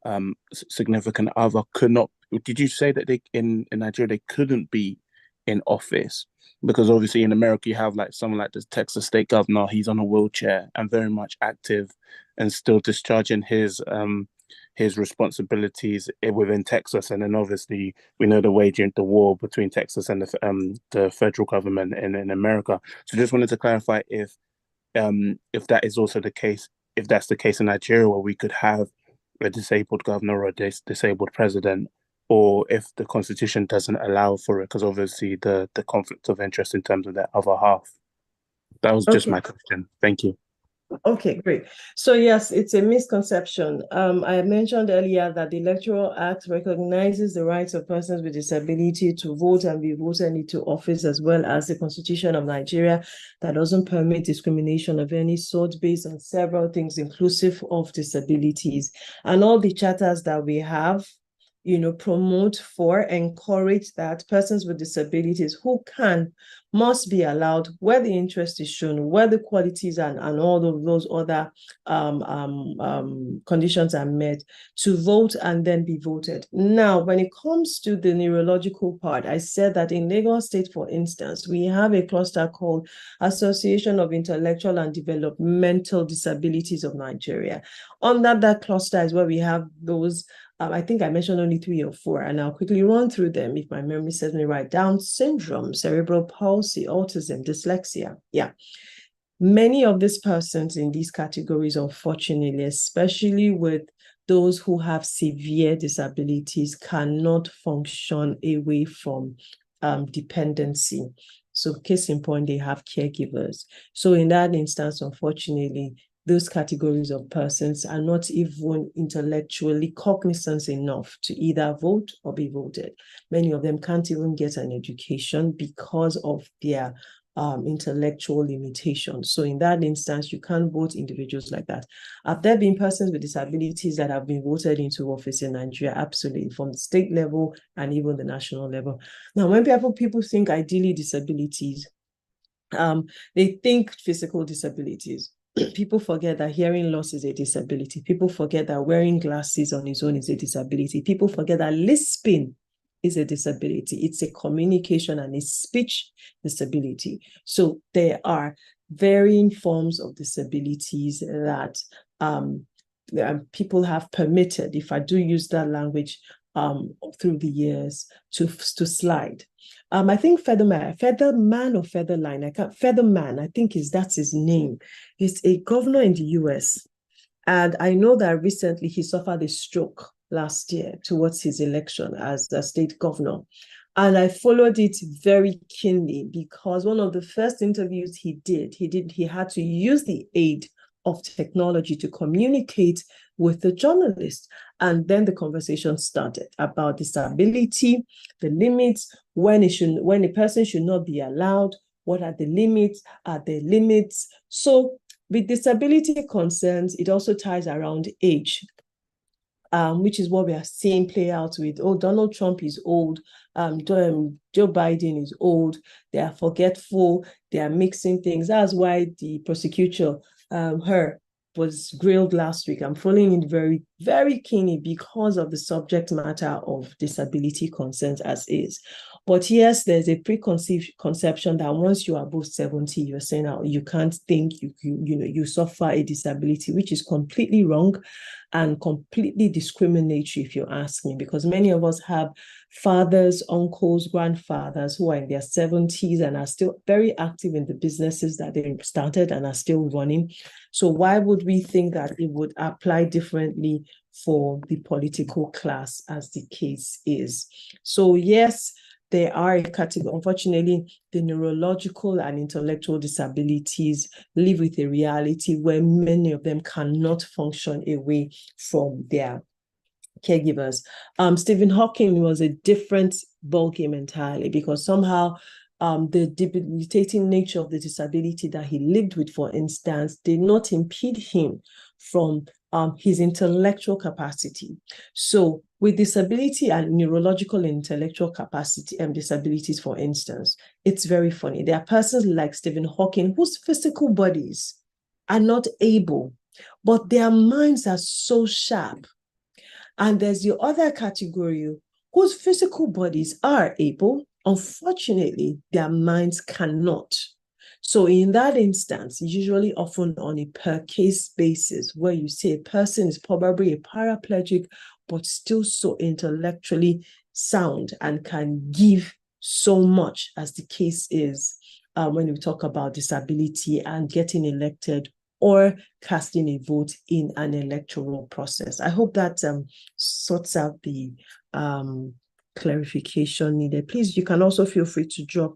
significant other, could not. Did you say that they in Nigeria they couldn't be in office? Because obviously in America you have like someone like the Texas state governor. He's on a wheelchair and very much active and still discharging his responsibilities within Texas. And then obviously we know the waging the war between Texas and the federal government in America. So just wanted to clarify if that is also the case, if that's the case in Nigeria, where we could have a disabled governor or a disabled president, or if the constitution doesn't allow for it, because obviously the conflict of interest in terms of that other half. That was just my question. Thank you. Okay, great. So yes, it's a misconception. I mentioned earlier that the Electoral Act recognizes the rights of persons with disability to vote and be voted into office, as well as the Constitution of Nigeria that doesn't permit discrimination of any sort based on several things, inclusive of disabilities. And all the charters that we have, promote for, encourage that persons with disabilities who must be allowed, where the interest is shown, where the qualities and all of those other conditions are met, to vote and then be voted. Now, when it comes to the neurological part, I said that in Lagos State, for instance, we have a cluster called Association of Intellectual and Developmental Disabilities of Nigeria. Under that cluster is where we have those I think I mentioned only 3 or 4, and I'll quickly run through them if my memory serves me right. Down syndrome, cerebral palsy, autism, dyslexia. Yeah. Many of these persons in these categories, unfortunately, especially with those who have severe disabilities, cannot function away from dependency. So case in point, they have caregivers. So in that instance, unfortunately, those categories of persons are not even intellectually cognizant enough to either vote or be voted. Many of them can't even get an education because of their intellectual limitations. So in that instance, you can't vote individuals like that. Have there been persons with disabilities that have been voted into office in Nigeria? Absolutely, from the state level and even the national level. Now, when people think ideally disabilities, they think physical disabilities. People forget that hearing loss is a disability. People forget that wearing glasses on its own is a disability. People forget that lisping is a disability. It's a communication and a speech disability. So there are varying forms of disabilities that people have permitted, if I do use that language, through the years to slide. I think Featherman, I think that's his name. He's a governor in the US. And I know that recently he suffered a stroke last year towards his election as a state governor. And I followed it very keenly because one of the first interviews he had to use the aid of technology to communicate with the journalist. And then the conversation started about disability, the limits, when a person should not be allowed, what are the limits, So with disability concerns, it also ties around age, which is what we are seeing play out with, Donald Trump is old, Joe Biden is old, they are forgetful, they are mixing things. That's why the prosecutor, her, was grilled last week. I'm following it very, very keenly because of the subject matter of disability concerns as is. But yes, there's a preconceived conception that once you are above 70, you're saying you can't think, you suffer a disability, which is completely wrong and completely discriminatory, if you ask me, because many of us have fathers, uncles, grandfathers who are in their 70s and are still very active in the businesses that they started and are still running. So why would we think that it would apply differently for the political class, as the case is? So yes, there are a category. Unfortunately, the neurological and intellectual disabilities live with a reality where many of them cannot function away from their caregivers. Stephen Hawking was a different ballgame entirely, because somehow the debilitating nature of the disability that he lived with, for instance, did not impede him from his intellectual capacity. So with disability and neurological and intellectual capacity and disabilities, for instance, it's very funny. There are persons like Stephen Hawking whose physical bodies are not able, but their minds are so sharp. And there's the other category whose physical bodies are able, unfortunately, their minds cannot. So in that instance, usually often on a per case basis, where you say a person is probably a paraplegic, but still so intellectually sound and can give so much, as the case is when we talk about disability and getting elected or casting a vote in an electoral process. I hope that sorts out the clarification needed. Please, you can also feel free to drop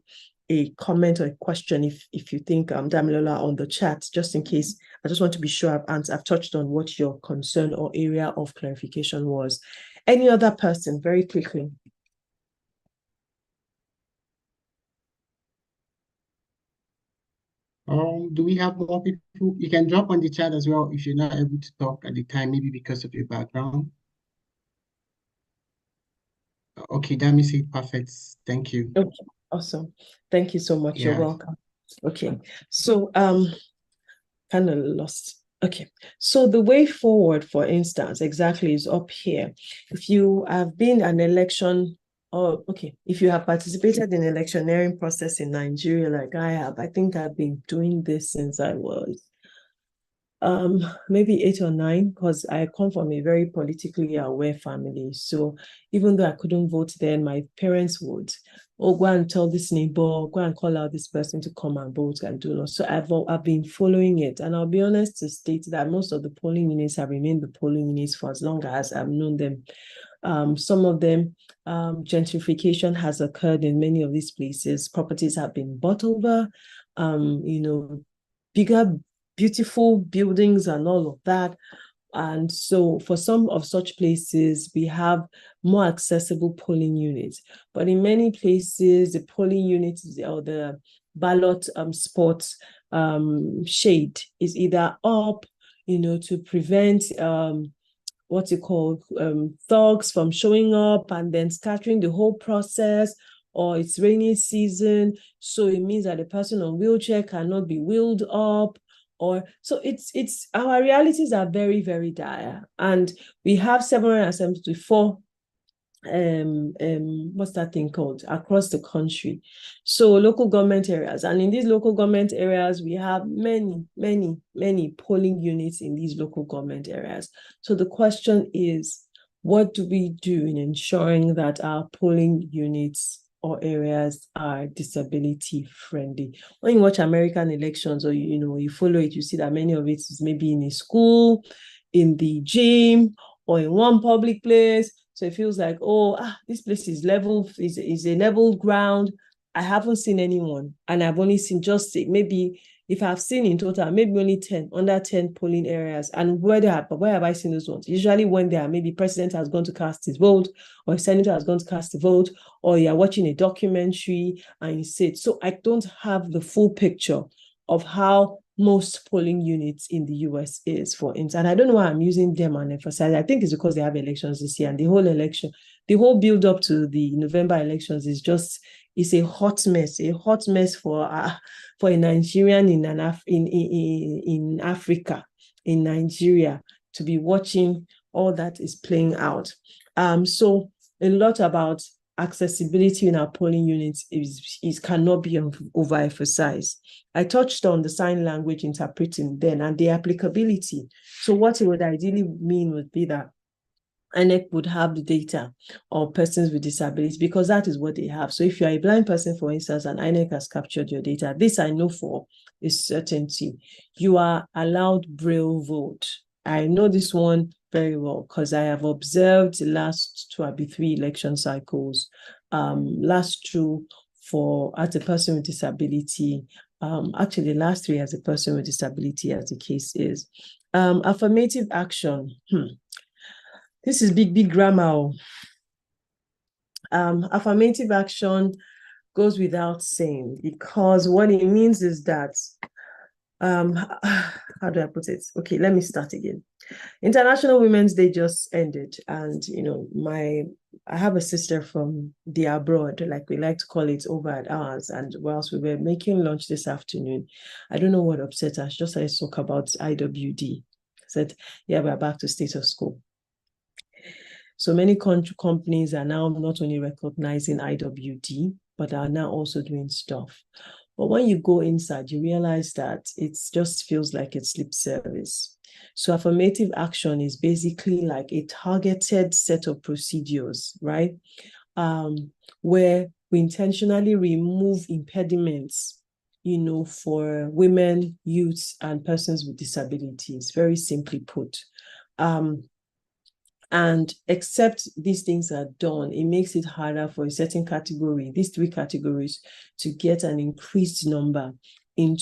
a comment or a question if you think Damilola on the chat, just in case. I just want to be sure I've touched on what your concern or area of clarification was. Any other person, very quickly? Do we have more people? You can drop on the chat as well if you're not able to talk at the time, maybe because of your background. Okay, that makes it perfect. Thank you. Okay, awesome. Thank you so much. You're welcome. Okay, so kind of lost. Okay, so the way forward, for instance, exactly is up here. If you have been an election, if you have participated in electioneering process in Nigeria like I have, I think I've been doing this since I was maybe 8 or 9, because I come from a very politically aware family. So even though I couldn't vote then, my parents would, go and tell this neighbor, go and call out this person to come and vote and do that. So I've been following it. And I'll be honest to state that most of the polling units have remained the polling units for as long as I've known them. Some of them, gentrification has occurred in many of these places. Properties have been bought over, bigger, beautiful buildings and all of that. And so for some of such places, we have more accessible polling units. But in many places, the polling units or the ballot spot shade is either up, to prevent thugs from showing up and then scattering the whole process, or it's rainy season, so it means that the person on wheelchair cannot be wheeled up. So it's our realities are very, very dire, and we have 774 what's that thing called, across the country. So local government areas, and in these local government areas, we have many, many, many polling units in these local government areas. So the question is, what do we do in ensuring that our polling units or areas are disability friendly? When you watch American elections, or you follow it, you see that many of it is maybe in a school, in the gym, or in one public place. So it feels like, this place is level, is a level ground. I haven't seen anyone, and I've only seen maybe, if I've seen in total, maybe only 10, under 10 polling areas. And where have I seen those ones? Usually when maybe president has gone to cast his vote, or a senator has gone to cast a vote, or you're watching a documentary and you see it. So I don't have the full picture of how most polling units in the US is, for instance. And I don't know why I'm using them and emphasize. I think it's because they have elections this year, and the whole build up to the November elections is a hot mess for a Nigerian in Africa, in Nigeria, to be watching all that is playing out. So a lot about accessibility in our polling units cannot be overemphasized. I touched on the sign language interpreting then, and the applicability. So what it would ideally mean would be that INEC would have the data on persons with disabilities, because that is what they have. So if you're a blind person, for instance, and INEC has captured your data, this I know for a certainty, you are allowed Braille vote. I know this one very well because I have observed the last 3 election cycles, last 2 as a person with disability, actually the last 3 as a person with disability, as the case is. Affirmative action. This is big grammar. Affirmative action goes without saying, because what it means is that, how do I put it? Okay, let me start again. International Women's Day just ended, and I have a sister from the abroad, like we like to call it, over at ours, and whilst we were making lunch this afternoon, I don't know what upset us, just I talk about IWD. I said, yeah, we're back to status quo. So many companies are now not only recognizing IWD, but are now also doing stuff. But when you go inside, you realize that it just feels like it's lip service. So affirmative action is basically like a targeted set of procedures, right? Where we intentionally remove impediments, for women, youths, and persons with disabilities, very simply put. And except these things are done, it makes it harder for a certain category, these 3 categories, to get an increased number in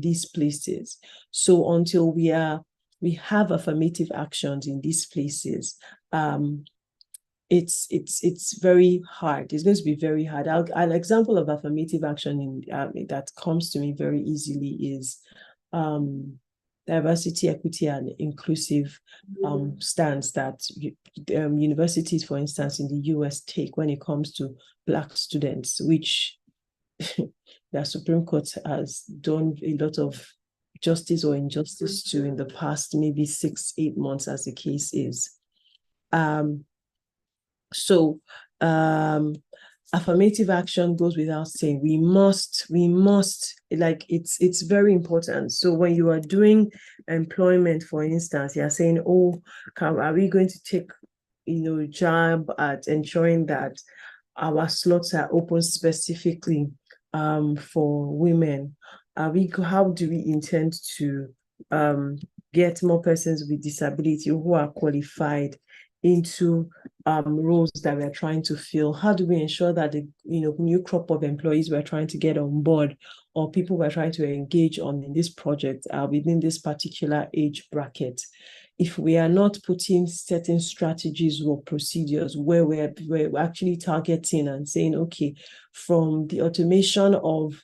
these places. So until we have affirmative actions in these places, it's very hard. It's going to be very hard. An example of affirmative action that comes to me very easily is diversity, equity, and inclusive stance that universities, for instance, in the US take when it comes to Black students, which the Supreme Court has done a lot of justice or injustice to in the past, maybe 6-8 months, as the case is. So affirmative action goes without saying. We must, like, it's very important. So when you are doing employment, for instance, you're saying, oh, are we going to take, job at ensuring that our slots are open specifically for women? How do we intend to get more persons with disability who are qualified into roles that we're trying to fill? How do we ensure that the new crop of employees we're trying to get on board, or people we're trying to engage on in this project, are within this particular age bracket? If we are not putting certain strategies or procedures where we're actually targeting and saying, okay, from the automation of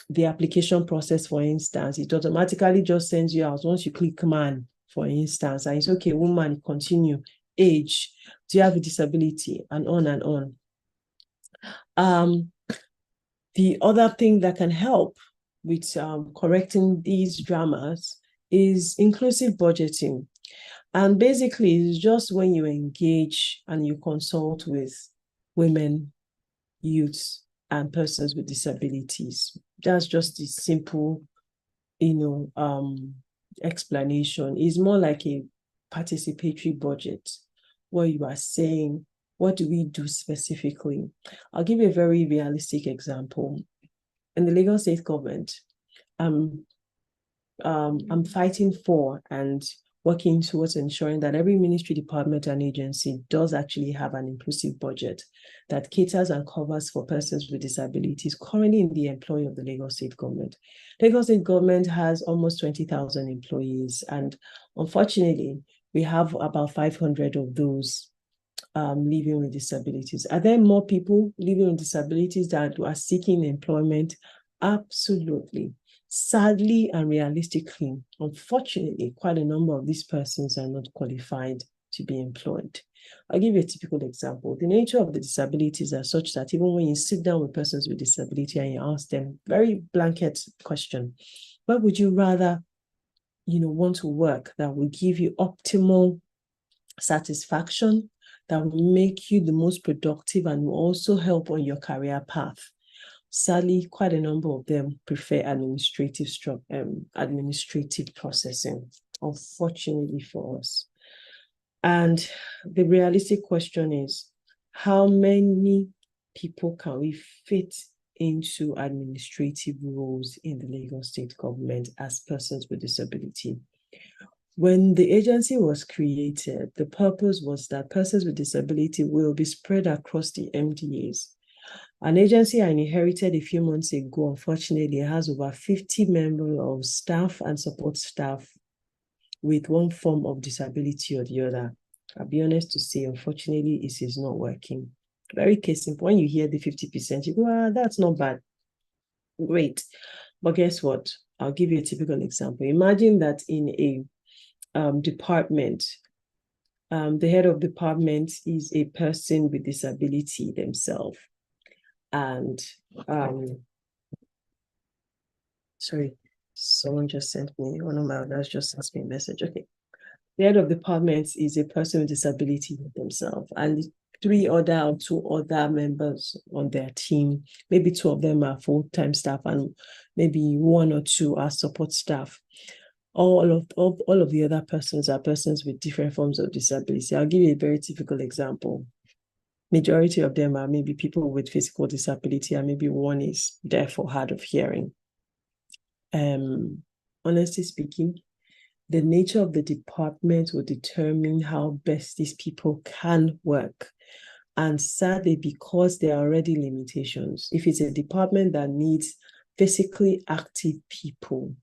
the application process, for instance, it automatically just sends you out once you click man, for instance, and it's okay, woman, continue, age, do you have a disability, and on and on. The other thing that can help with correcting these dramas is inclusive budgeting. And basically, it's just when you engage and you consult with women, youths, and persons with disabilities. That's just the simple, explanation. It's more like a participatory budget where you are saying, what do we do specifically? I'll give you a very realistic example. In the Lagos State government, I'm fighting for and working towards ensuring that every ministry, department, and agency does actually have an inclusive budget that caters and covers for persons with disabilities currently in the employ of the Lagos State government. Lagos State government has almost 20,000 employees, and unfortunately, we have about 500 of those living with disabilities. Are there more people living with disabilities that are seeking employment? Absolutely. Sadly and realistically, unfortunately, quite a number of these persons are not qualified to be employed. I'll give you a typical example. The nature of the disabilities are such that even when you sit down with persons with disability and you ask them very blanket question, where would you rather, want to work that will give you optimal satisfaction, that will make you the most productive and will also help on your career path? Sadly, quite a number of them prefer administrative processing, unfortunately for us. And the realistic question is, how many people can we fit into administrative roles in the Lagos State government as persons with disability? When the agency was created, the purpose was that persons with disability will be spread across the MDAs. An agency I inherited a few months ago, unfortunately, has over 50 members of staff and support staff with one form of disability or the other. I'll be honest to say, unfortunately, it is not working. Very case simple. When you hear the 50%, you go, that's not bad. Great. But guess what? I'll give you a typical example. Imagine that in a department, the head of department is a person with disability themselves. And sorry, someone just sent me, one of my others just sent me a message. Okay. The head of department is a person with disability themselves, and 2 other members on their team, maybe 2 of them are full-time staff and maybe 1 or 2 are support staff. All of the other persons are persons with different forms of disability. I'll give you a very typical example. Majority of them are maybe people with physical disability, and maybe 1 is deaf or hard of hearing. Honestly speaking, the nature of the department will determine how best these people can work. And sadly, because there are already limitations, if it's a department that needs physically active people,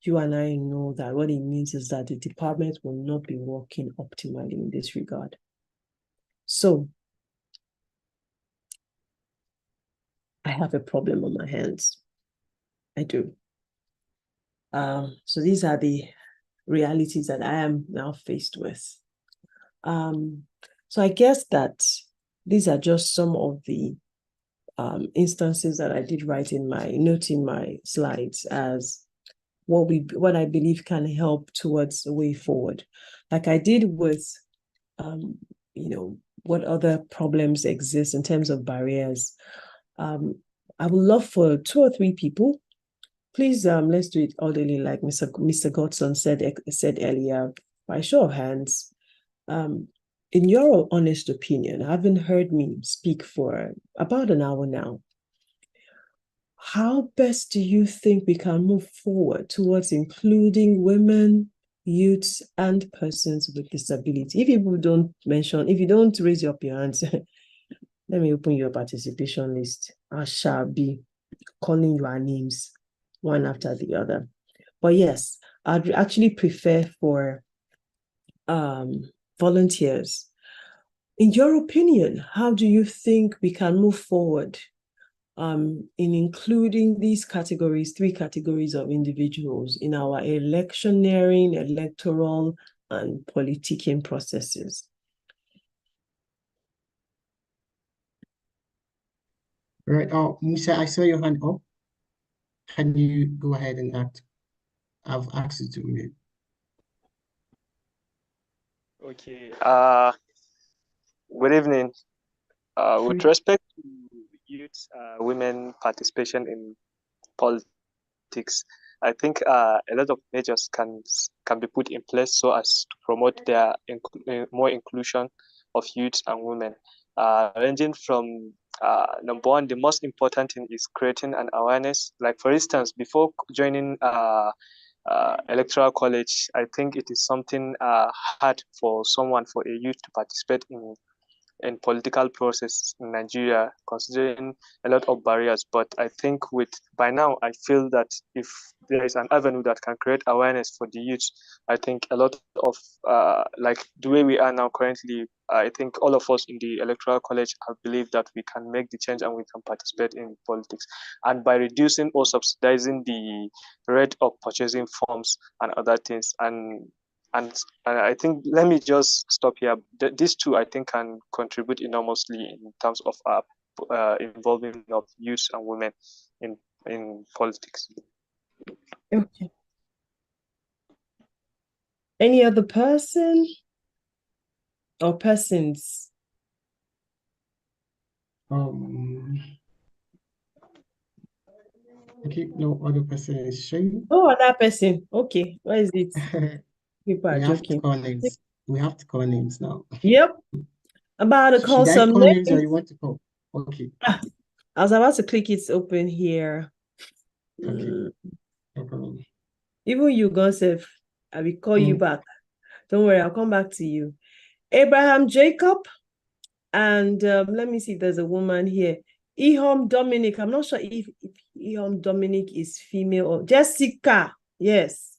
you and I know that what it means is that the department will not be working optimally in this regard. So I have a problem on my hands. I do. So these are the realities that I am now faced with. So I guess that these are just some of the instances that I did write in my note in my slides as what I believe can help towards the way forward. Like I did with, what other problems exist in terms of barriers. I would love for 2 or 3 people. Please, let's do it orderly, like Mr. Godson said earlier, by show of hands. In your honest opinion, having heard me speak for about an hour now, how best do you think we can move forward towards including women, youths, and persons with disability? If you don't raise up your hands, let me open your participation list. I shall be calling your names one after the other. But yes, I'd actually prefer for volunteers. In your opinion, how do you think we can move forward in including these categories, 3 categories of individuals in our electioneering, electoral, and politicking processes? Right. Oh, Musa, I saw your hand up. Can you go ahead and act? I've asked you to mute. Okay. Good evening. With respect to youth, women participation in politics, I think a lot of measures can be put in place so as to promote their more inclusion of youth and women, ranging from number one, the most important thing is creating an awareness. Like for instance, before joining electoral college, I think it is something hard for a youth to participate in political process in Nigeria, considering a lot of barriers. But I think by now, I feel that if there is an avenue that can create awareness for the youth, I think a lot of, like the way we are now currently, I think all of us in the electoral college have believed that we can make the change and we can participate in politics. And by reducing or subsidizing the rate of purchasing forms and other things, and I think, let me just stop here. These 2, I think, can contribute enormously in terms of involving of youth and women in politics. Okay. Any other person or persons? Okay, no other person is showing. Oh, other person. Okay, where is it? People are joking. We have to call names now. Yep. About to call Should I some call names or names. you want to call? Okay. I was about to click it's open here. Okay. No problem. Even you, Gonsef, I will call you back. Don't worry, I'll come back to you. Abraham Jacob, and let me see if there's a woman here. Ihom Dominic. I'm not sure if Ihom Dominic is female or Jessica. Yes.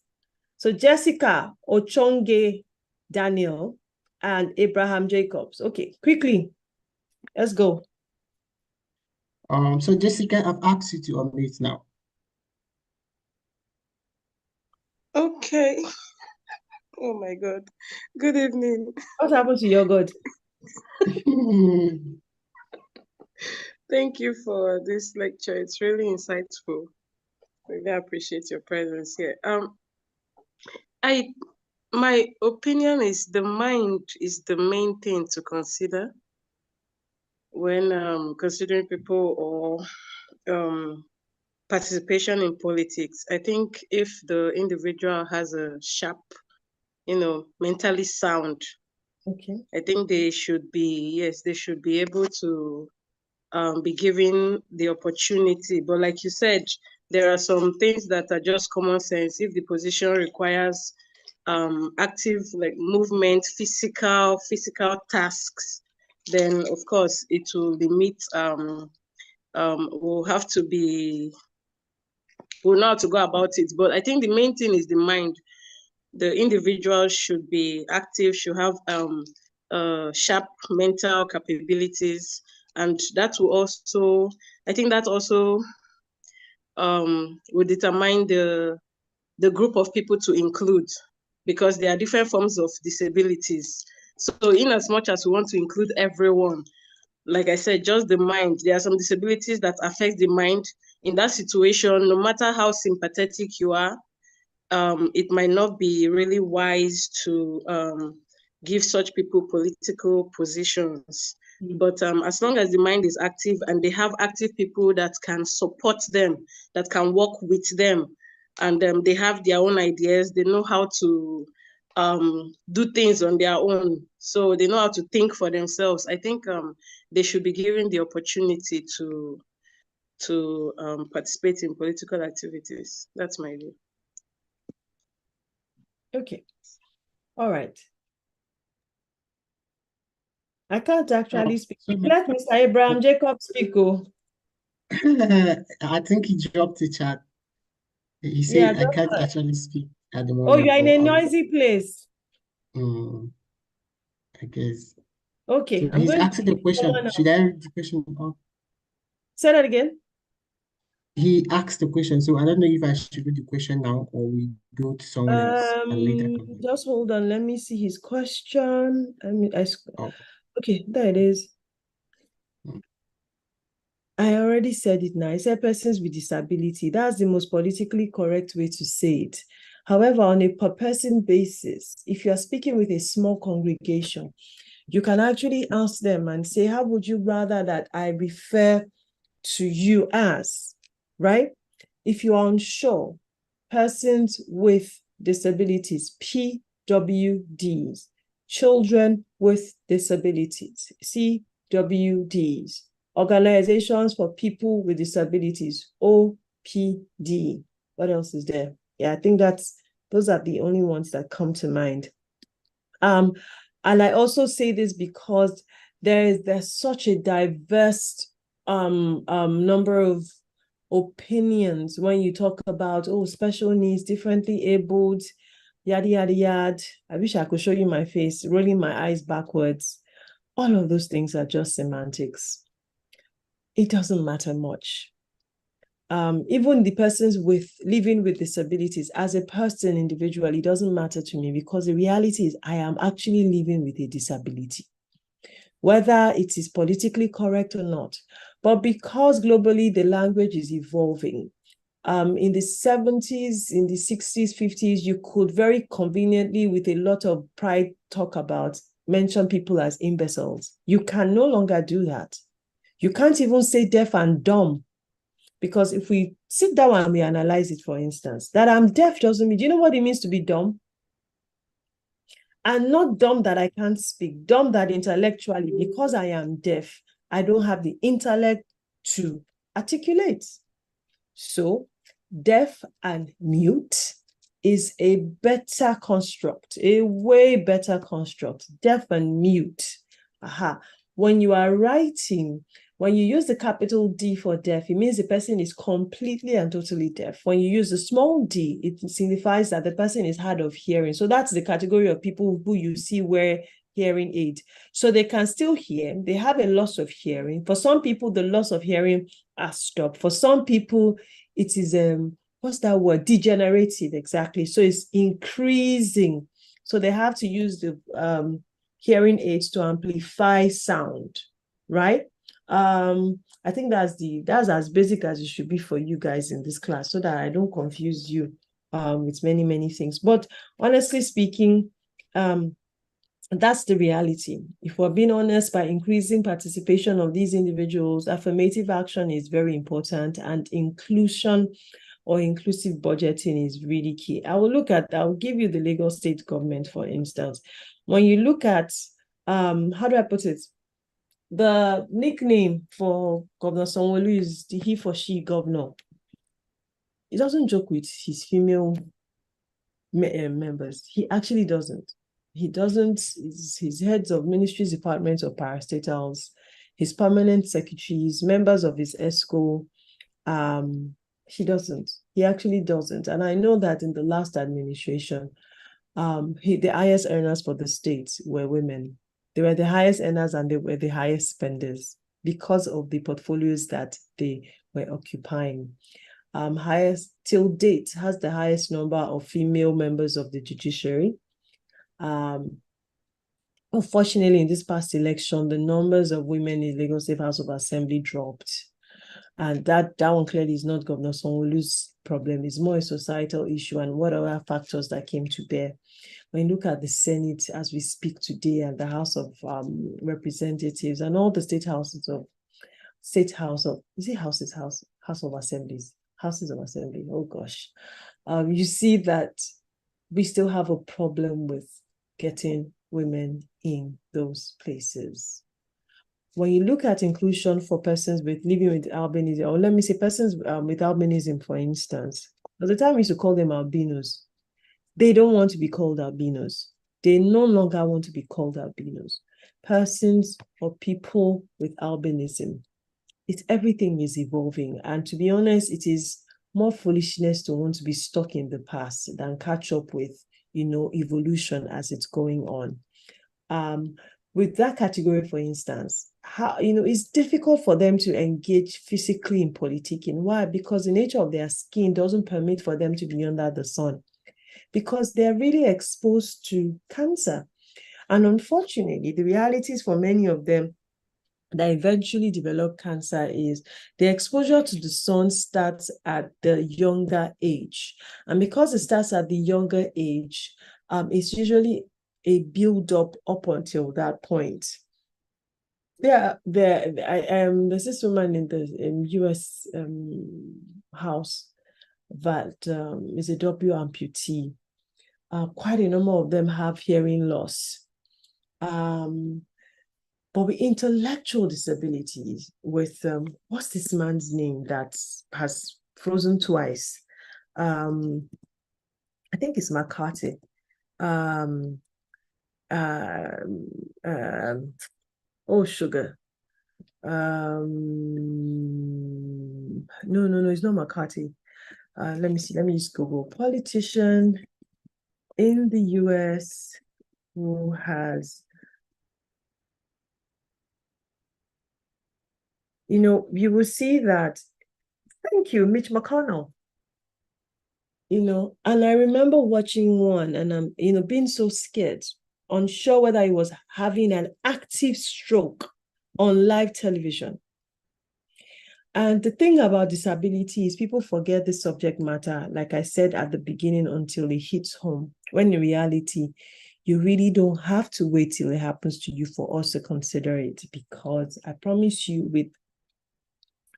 So Jessica Ochonge Daniel and Abraham Jacobs. Okay, quickly. Let's go. So Jessica, I've asked you to unmute now. Okay. Oh my God. Good evening. What happened to your God? Thank you for this lecture. It's really insightful. Really appreciate your presence here. My opinion is the mind is the main thing to consider when considering people or participation in politics. I think if the individual has a sharp, mentally sound, okay, I think they should be able to be given the opportunity. But like you said, there are some things that are just common sense. If the position requires active like movement, physical tasks, then of course it will limit we'll have to be, we'll know how to go about it. But I think the main thing is the mind. The individual should be active, should have sharp mental capabilities, and that will also, I think that also will determine the group of people to include, because there are different forms of disabilities. So in as much as we want to include everyone, like I said, just the mind, there are some disabilities that affect the mind. In that situation, no matter how sympathetic you are, it might not be really wise to give such people political positions. But as long as the mind is active and they have active people that can support them, that can work with them, and they have their own ideas, they know how to do things on their own. So they know how to think for themselves. I think they should be given the opportunity to participate in political activities. That's my view. Okay. All right. I can't actually speak. Let Mr. Abraham Jacob speak. Oh. I think he dropped the chat. He said, I can't actually speak at the moment. Oh, you're in a noisy place. I guess. Okay. So he's asking the question. Should I read the question? Say that again. He asked the question, so I don't know if I should read the question now or we go to someone else and later come back. Just hold on. Let me see his question. Okay, there it is. I already said it now. I said persons with disability. That's the most politically correct way to say it. However, on a per person basis, if you are speaking with a small congregation, you can actually ask them and say, how would you rather that I refer to you as, right? If you are unsure, persons with disabilities, PWDs, children with disabilities, CWDs, organizations for people with disabilities, OPD. What else is there? Yeah, I think those are the only ones that come to mind. And I also say this because there's such a diverse number of opinions when you talk about special needs, differently abled, yada yada yada. I wish I could show you my face, rolling my eyes backwards. All of those things are just semantics. It doesn't matter much. Even the persons living with disabilities, as a person individually, it doesn't matter to me, because the reality is I am actually living with a disability, whether it is politically correct or not. But because globally the language is evolving, in the 70s, in the 60s, 50s, you could very conveniently, with a lot of pride, mention people as imbeciles. You can no longer do that. You can't even say deaf and dumb, because if we sit down and we analyze it, for instance, that I'm deaf doesn't mean, do you know what it means to be dumb? And not dumb that I can't speak, dumb that intellectually, because I am deaf, I don't have the intellect to articulate. So deaf and mute is a better construct, a way better construct, deaf and mute. When you are writing, when you use the capital D for deaf, it means the person is completely and totally deaf. When you use the small d, it signifies that the person is hard of hearing. So that's the category of people who you see wear hearing aid. So they can still hear. They have a loss of hearing. For some people, the loss of hearing has stopped. For some people, it is, what's that word? Degenerative, exactly. So it's increasing. So they have to use the hearing aids to amplify sound, right? I think that's as basic as it should be for you guys in this class, so that I don't confuse you with many things. But honestly speaking, that's the reality. If we're being honest, by increasing participation of these individuals, affirmative action is very important, and inclusion or inclusive budgeting is really key. I'll give you the Lagos state government, for instance. When you look at, how do I put it? The nickname for Governor Sanwo-Olu is the he for she governor. He doesn't joke with his female members. He actually doesn't. He doesn't. His heads of ministries, departments, or parastatals, his permanent secretaries, members of his ESCO. He doesn't. He actually doesn't. And I know that in the last administration, the highest earners for the state were women. They were the highest earners and they were the highest spenders because of the portfolios that they were occupying. Highest till date has the highest number of female members of the judiciary. Unfortunately, in this past election, the numbers of women in Lagos State House of Assembly dropped. And that one clearly is not Governor Sanwo-Olu's problem. It's more a societal issue and what other factors that came to bear. When you look at the Senate as we speak today and the House of Representatives and all the House of Assemblies, Houses of Assembly, oh gosh. You see that we still have a problem with getting women in those places. When you look at inclusion for persons living with albinism, or let me say persons with albinism, for instance, at the time we used to call them albinos. They don't want to be called albinos. They no longer want to be called albinos. Persons or people with albinism. Everything is evolving. And to be honest, it is more foolishness to want to be stuck in the past than catch up with, evolution as it's going on. With that category, for instance, it's difficult for them to engage physically in politicking. Why? Because the nature of their skin doesn't permit for them to be under the sun, because they're really exposed to cancer. And unfortunately, the realities for many of them that eventually develop cancer is the exposure to the sun starts at the younger age. And because it starts at the younger age, it's usually a build-up up until that point. There's this woman in the US House that is a W amputee. Quite a number of them have hearing loss. But with intellectual disabilities, with what's this man's name that has frozen twice? I think it's McCarthy. Sugar. No, it's not McCarthy. Let me see. Let me just Google politician in the US who has, you will see that. Thank you, Mitch McConnell. And I remember watching one and I'm, being so scared, unsure whether he was having an active stroke on live television. And the thing about disability is people forget the subject matter, like I said at the beginning, until it hits home. When in reality, you really don't have to wait till it happens to you for us to consider it, because I promise you, with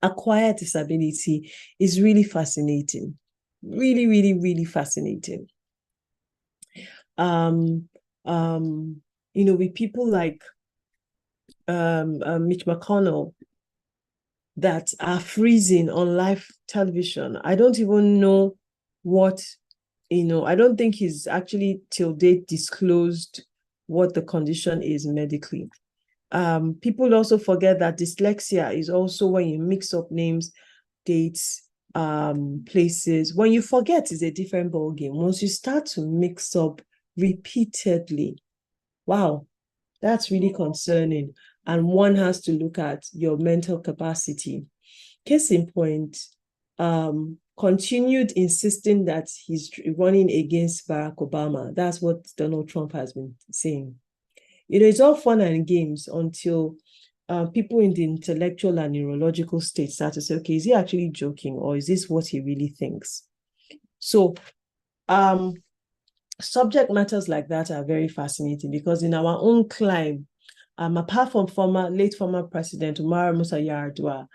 acquired disability is really fascinating. Really, really, really fascinating. With people like Mitch McConnell that are freezing on live television. I don't even know what, I don't think he's actually till date disclosed what the condition is medically. People also forget that dyslexia is also when you mix up names, dates, places. When you forget, is a different ballgame. Once you start to mix up repeatedly, wow, that's really concerning. And one has to look at your mental capacity. Case in point, continued insisting that he's running against Barack Obama. That's what Donald Trump has been saying. It's all fun and games until people in the intellectual and neurological state start to say, okay, is he actually joking, or is this what he really thinks? So subject matters like that are very fascinating, because in our own climb, apart from late former President Umar Musa Yar'Adua,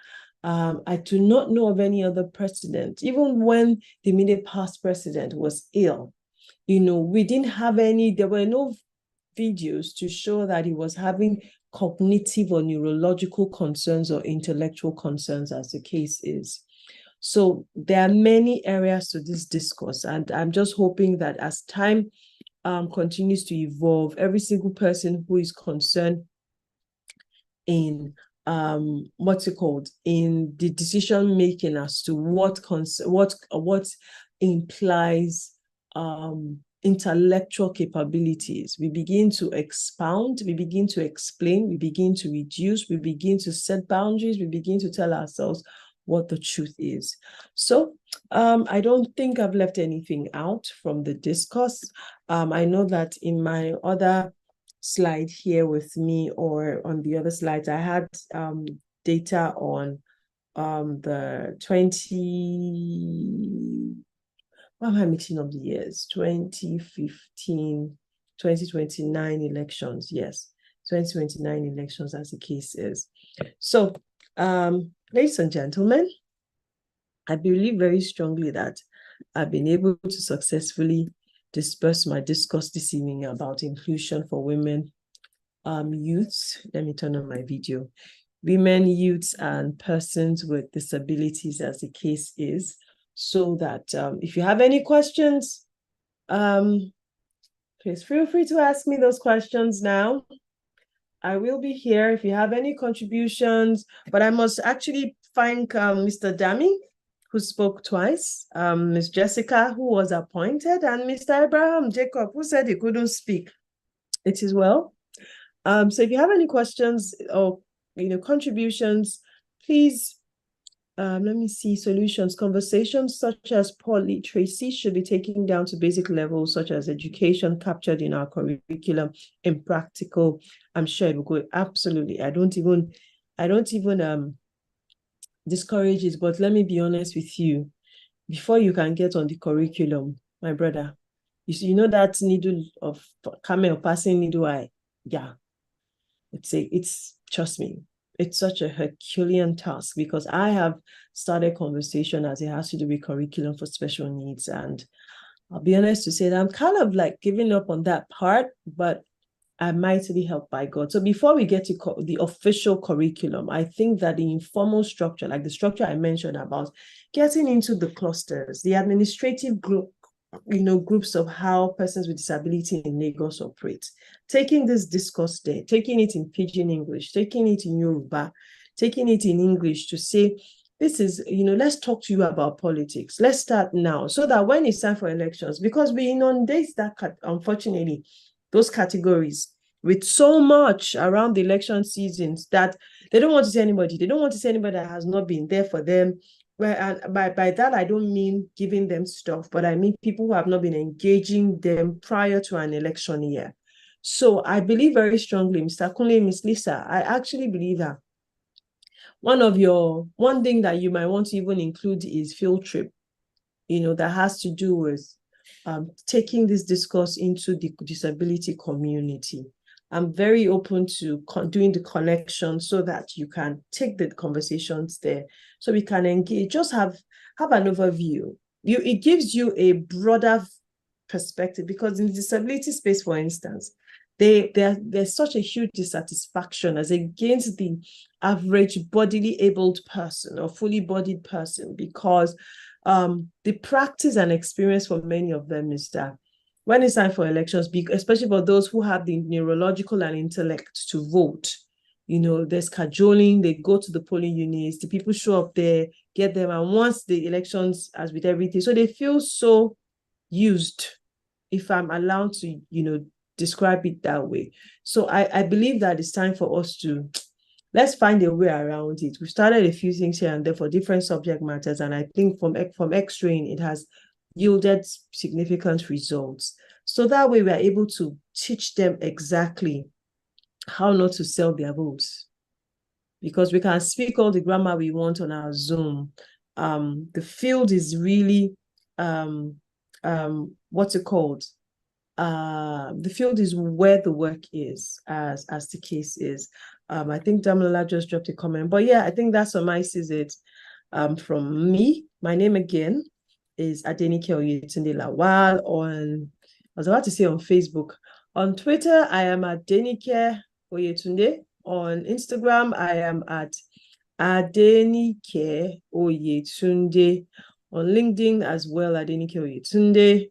I do not know of any other president, even when the immediate past president was ill. We didn't have there were no videos to show that he was having cognitive or neurological concerns or intellectual concerns, as the case is. So there are many areas to this discourse, and I'm just hoping that as time continues to evolve, every single person who is concerned in what's it called, in the decision making as to what implies intellectual capabilities, we begin to expound, we begin to explain, we begin to reduce, we begin to set boundaries, we begin to tell ourselves what the truth is. So I don't think I've left anything out from the discourse. I know that in my other slide here with me, or on the other slides, I had data on the what am I mixing up the years? 2015, 2029 elections. Yes, 2029 elections, as the case is. So, ladies and gentlemen, I believe very strongly that I've been able to successfully disperse my discourse this evening about inclusion for women, youths. Let me turn on my video. Women, youths, and persons with disabilities, as the case is, so that if you have any questions, please feel free to ask me those questions now. I will be here if you have any contributions, but I must actually thank Mr. Dami, who spoke twice, Ms. Jessica, who was appointed, and Mr. Abraham Jacob, who said he couldn't speak. It is well. So if you have any questions or contributions, please let me see. Solutions. Conversations such as poor literacy should be taken down to basic levels, such as education captured in our curriculum in practical. I'm sure it will go absolutely. I don't even discourage it, but let me be honest with you. Before you can get on the curriculum, my brother, you know that needle of camel passing needle eye. Yeah, it's trust me, it's such a Herculean task, because I have started conversation as it has to do with curriculum for special needs, and I'll be honest to say that I'm kind of like giving up on that part, but I'm mightily helped by God. So before we get to the official curriculum, I think that the informal structure, like the structure I mentioned about getting into the clusters, the administrative groups of how persons with disability in Lagos operate, taking this discourse there, taking it in Pidgin English, taking it in Yoruba, taking it in English to say, this is, let's talk to you about politics. Let's start now, so that when it's time for elections, because we inundate that, unfortunately, those categories with so much around the election seasons that they don't want to see anybody. They don't want to see anybody that has not been there for them. And by that, I don't mean giving them stuff, but I mean people who have not been engaging them prior to an election year. So I believe very strongly, Mr. Kunle, Ms. Lisa, I actually believe that one thing that you might want to even include is field trip, that has to do with taking this discourse into the disability community. I'm very open to doing the connection so that you can take the conversations there, so we can engage, just have an overview. It gives you a broader perspective, because in the disability space, for instance, there's such a huge dissatisfaction as against the average bodily abled person or fully bodied person, because the practice and experience for many of them is that when it's time for elections, especially for those who have the neurological and intellect to vote, there's cajoling, they go to the polling units, the people show up there, get them, and once the elections, as with everything, so they feel so used, if I'm allowed to, describe it that way. So I believe that it's time for us to, let's find a way around it. We've started a few things here and there for different subject matters, and I think from XIII, it has yielded significant results. So that way we are able to teach them exactly how not to sell their votes, because we can speak all the grammar we want on our Zoom. The field is really, what's it called? The field is where the work is, as the case is. I think Damilola just dropped a comment, but yeah, I think that summarizes it from me. My name again is Adenike Oyetunde Lawal. I was about to say on Facebook. On Twitter, I am Adenike Oyetunde. On Instagram, I am at Adenike Oyetunde. On LinkedIn as well, Adenike Oyetunde.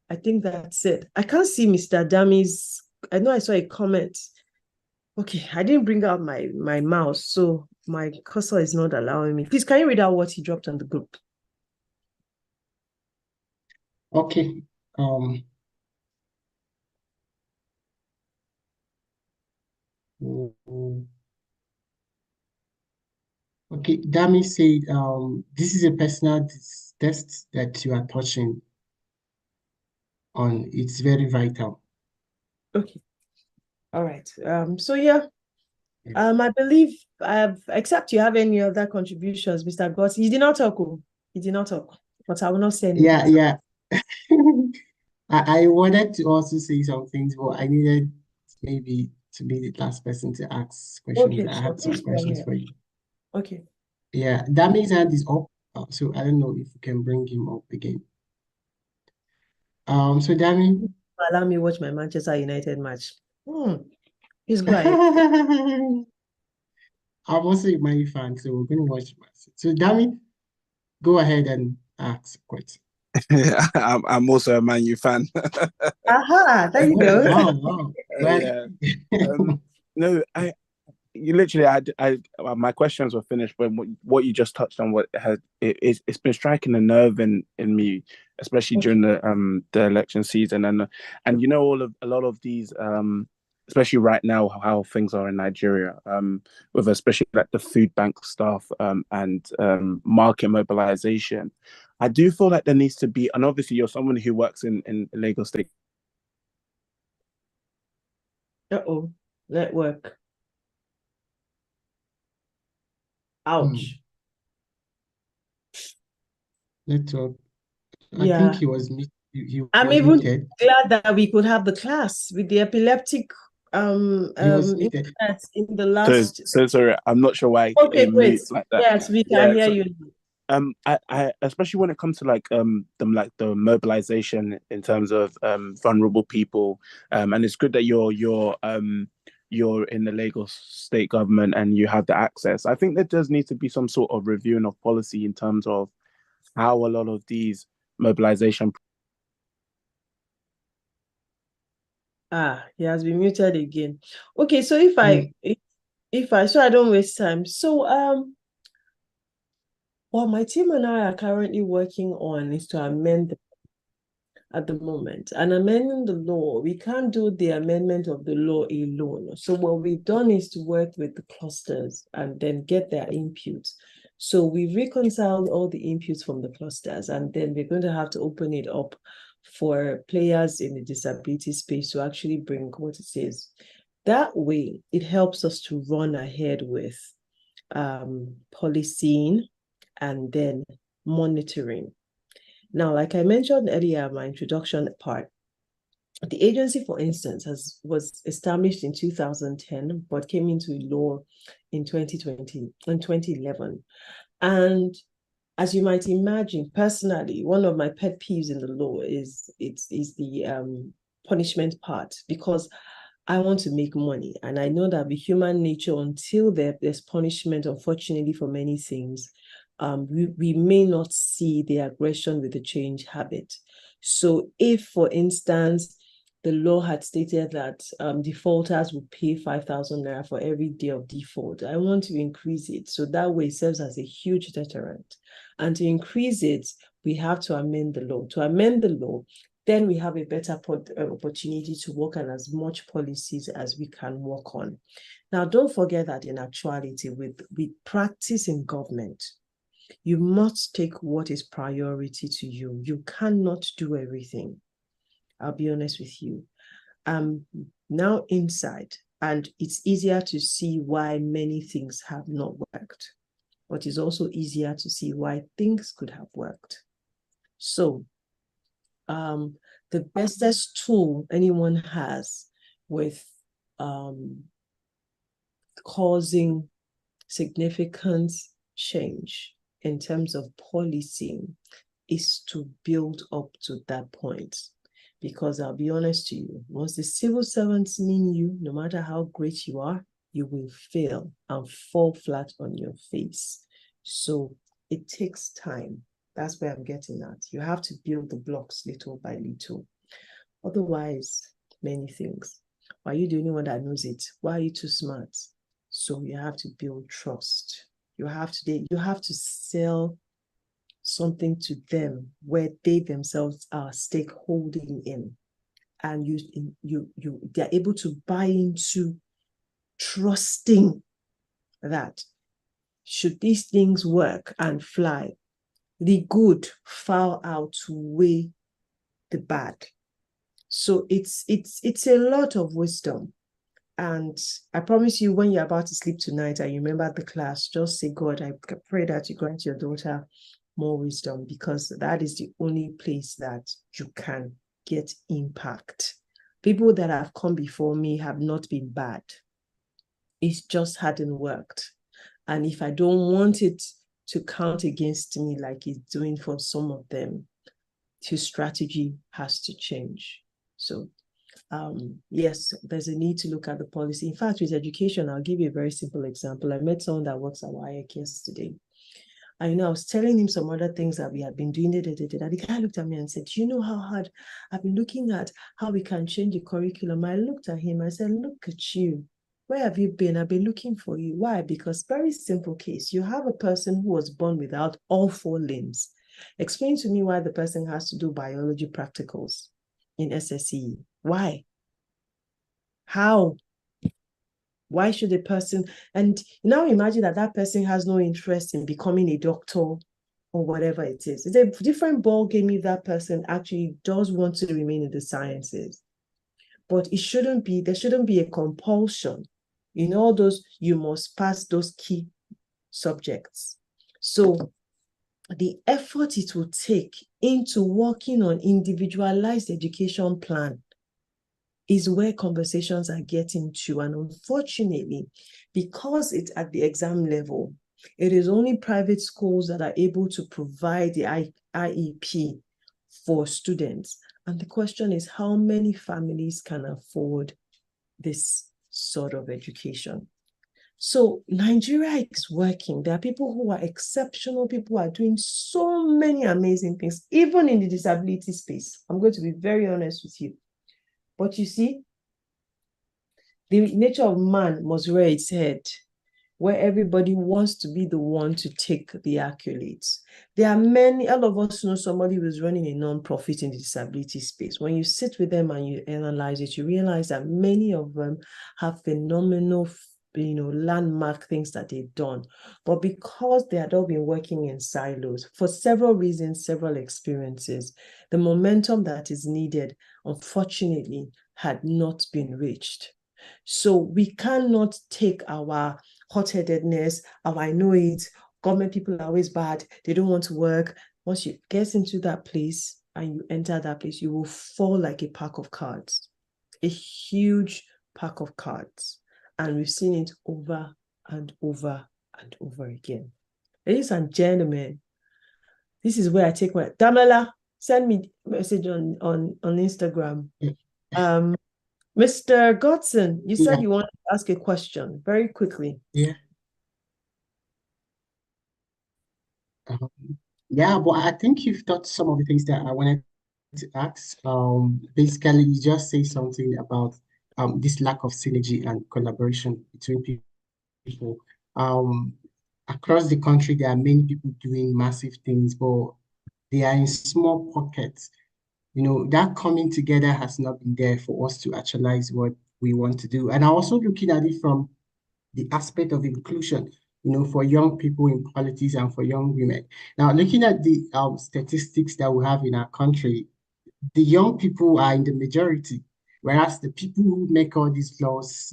I think that's it. I can't see Mr. Dami's. I know I saw a comment. Okay, I didn't bring out my mouse, so my cursor is not allowing me. Please, can you read out what he dropped on the group? Okay. Okay, Dami said, this is a personal test that you are touching on. It's very vital. Okay. All right. So yeah, I believe except you have any other contributions, Mr. Goss. He did not talk. He did not talk, but I will not say anything. Yeah. I wanted to also say some things, but I needed maybe to be the last person to ask questions. Okay, I sure. had some Please go questions ahead. for you. Okay. Yeah, Dami's hand is up, so I don't know if you can bring him up again. So Dami. Allow me watch my Manchester United match. Please go ahead. I'm also a Man U fan, so we're going to watch match. So Dami, go ahead and ask a question. I'm also a Man U fan. Aha, there you go. Wow. Yeah. No, you literally, my questions were finished, but what you just touched on, it's been striking a nerve in me, especially during the election season, and a lot of these, especially right now, how things are in Nigeria, with especially like the food bank stuff, and market mobilization. I do feel like there needs to be, and obviously you're someone who works in Lagos State. Network. Ouch. Network. I Yeah. think he was I'm was even muted. glad that we could have the class with the epileptic He was muted. in the last. So sorry, I'm not sure why Okay, it great. moved like that. Yes, we can hear you. I especially when it comes to the mobilization in terms of vulnerable people, and it's good that you're in the Lagos state government and you have the access. I think there does need to be some sort of reviewing of policy in terms of how a lot of these mobilization. He has been muted again. Okay, so if I so I don't waste time. So what my team and I are currently working on is to amend at the moment. And amending the law, we can't do the amendment of the law alone. So what we've done is to work with the clusters and then get their inputs. So we've reconciled all the inputs from the clusters, and then we're going to have to open it up for players in the disability space to actually bring what it is. That way, it helps us to run ahead with policing and then monitoring. Now, like I mentioned earlier, my introduction part, the agency, for instance, was established in 2010, but came into law in 2011. And as you might imagine, personally, one of my pet peeves in the law is the punishment part, because I want to make money. And I know that with human nature, until there's punishment, unfortunately, for many things, we may not see the aggression with the change habit. So if, for instance, the law had stated that defaulters would pay 5,000 naira for every day of default, I want to increase it. So that way it serves as a huge deterrent. And to increase it, we have to amend the law. To amend the law, then we have a better opportunity to work on as much policies as we can work on. Now, don't forget that in actuality, with practice in government, you must take what is priority to you. You cannot do everything. I'll be honest with you. Now inside, and it's easier to see why many things have not worked, but it's also easier to see why things could have worked. So, the bestest tool anyone has with causing significant change in terms of policy is to build up to that point. Because I'll be honest to you, once the civil servants mean you, no matter how great you are, you will fail and fall flat on your face. So it takes time. That's where I'm getting at. You have to build the blocks little by little. Otherwise, many things. Why are you the only one that knows it? Why are you too smart? So you have to build trust. You have to sell something to them where they themselves are stakeholding in, and they're able to buy into trusting that should these things work and fly, the good far outweigh the bad. So it's a lot of wisdom. And I promise you, when you're about to sleep tonight and you remember the class, just say, God, I pray that you grant your daughter more wisdom, because that is the only place that you can get impact. People that have come before me have not been bad. It just hadn't worked. And if I don't want it to count against me like it's doing for some of them, your strategy has to change. So yes, there's a need to look at the policy. In fact, with education, I'll give you a very simple example. I met someone that works at WIAC yesterday. And I was telling him some other things that we had been doing. And the guy looked at me and said, do you know how hard I've been looking at how we can change the curriculum? I looked at him, I said, look at you. Where have you been? I've been looking for you. Why? Because very simple case. You have a person who was born without all 4 limbs. Explain to me why the person has to do biology practicals in SSE. Why? How? Why should a person, and now imagine that person has no interest in becoming a doctor or whatever it is. It's a different ball game if that person actually does want to remain in the sciences. But there shouldn't be a compulsion. In all those, you must pass those key subjects. So the effort it will take into working on individualized education plan is where conversations are getting to. And unfortunately, because it's at the exam level, it is only private schools that are able to provide the IEP for students. And the question is, how many families can afford this sort of education? So Nigeria is working. There are people who are exceptional, people who are doing so many amazing things, even in the disability space. I'm going to be very honest with you. But you see, the nature of man must rear its head, where everybody wants to be the one to take the accolades. There are many, all of us know somebody who's running a non-profit in the disability space. When you sit with them and you analyze it, you realize that many of them have phenomenal, landmark things that they've done. But because they had all been working in silos for several reasons, several experiences, the momentum that is needed, unfortunately, had not been reached. So we cannot take our hot-headedness, I know it, government people are always bad, they don't want to work. Once you get into that place and you enter that place, you will fall like a pack of cards, a huge pack of cards. And we've seen it over and over and over again. Ladies and gentlemen, this is where I take my, Damala, send me a message on Instagram. Mr. Godson, you said you wanted to ask a question very quickly. Yeah. Yeah, but I think you've touched some of the things that I wanted to ask. Basically, you just say something about this lack of synergy and collaboration between people. Across the country, there are many people doing massive things, but they are in small pockets. That coming together has not been there for us to actualize what we want to do. And I'm also looking at it from the aspect of inclusion, for young people in politics and for young women. Now, looking at the statistics that we have in our country, the young people are in the majority, whereas the people who make all these laws,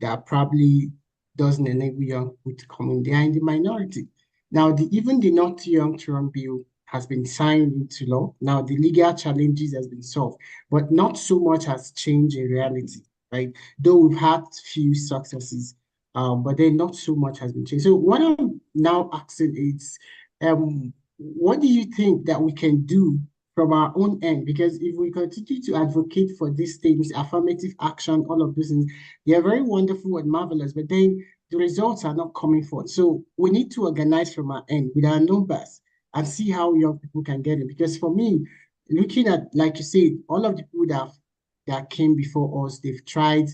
that probably doesn't enable young people to come in, they are in the minority. Now, even the Not Too Young to Run bill has been signed into law. Now, the legal challenges has been solved, but not so much has changed in reality, right? Though we've had few successes, but then not so much has been changed. So what I'm now asking is, what do you think that we can do from our own end, because if we continue to advocate for these things, affirmative action, all of those things, they are very wonderful and marvelous, but then the results are not coming forth. So we need to organize from our end with our numbers and see how young people can get it. Because for me, looking at, like you said, all of the people that came before us, they've tried,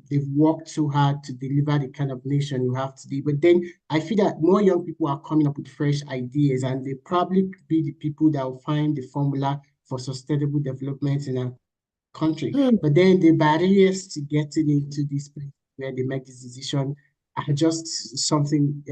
they've worked so hard to deliver the kind of nation we have today. But then I feel that more young people are coming up with fresh ideas, and they probably be the people that will find the formula for sustainable development in our country. But then the barriers to getting into this place where they make this decision are just something,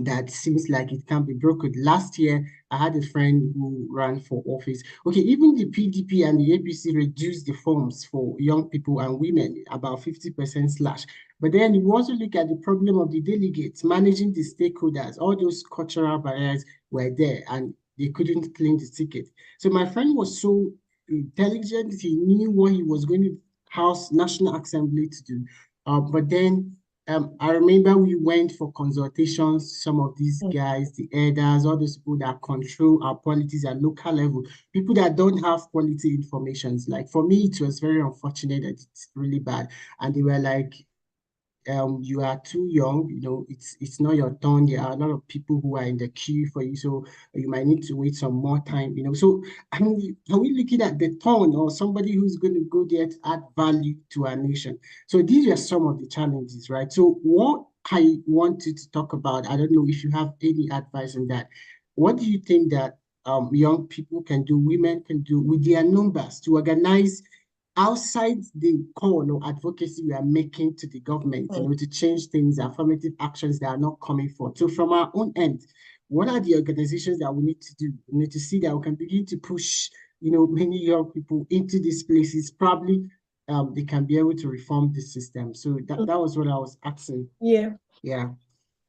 that seems like it can't be broken. Last year, I had a friend who ran for office. Okay, even the PDP and the APC reduced the forms for young people and women, about 50% slash. But then you also look at the problem of the delegates, managing the stakeholders, all those cultural barriers were there, and they couldn't claim the ticket. So my friend was so intelligent, he knew what he was going to House National Assembly to do. But then I remember we went for consultations, some of these guys, the elders, all those people that control our politics at local level, people that don't have quality information. Like for me, it was very unfortunate that it's really bad. And they were like, you are too young, it's not your turn. There are a lot of people who are in the queue for you, so you might need to wait some more time, So are we looking at the turn or somebody who's going to go there to add value to our nation? So these are some of the challenges, right? So what I wanted to talk about, I don't know if you have any advice on that. What do you think that young people can do, women can do with their numbers to organize outside the call or advocacy we are making to the government, to change things, affirmative actions that are not coming forth? So from our own end, what are the organizations that we need to do? We need to see that we can begin to push, many young people into these places. Probably they can be able to reform the system. So that was what I was asking. Yeah. Yeah.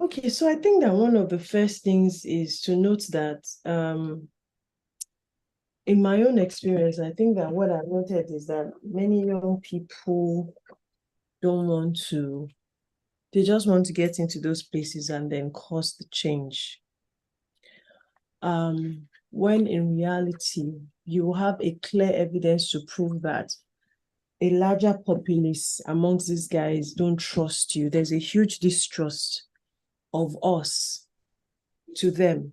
Okay, so I think that one of the first things is to note that in my own experience, I think that what I've noted is that many young people they just want to get into those places and then cause the change. When in reality, you have a clear evidence to prove that a larger populace amongst these guys don't trust you. There's a huge distrust of us to them.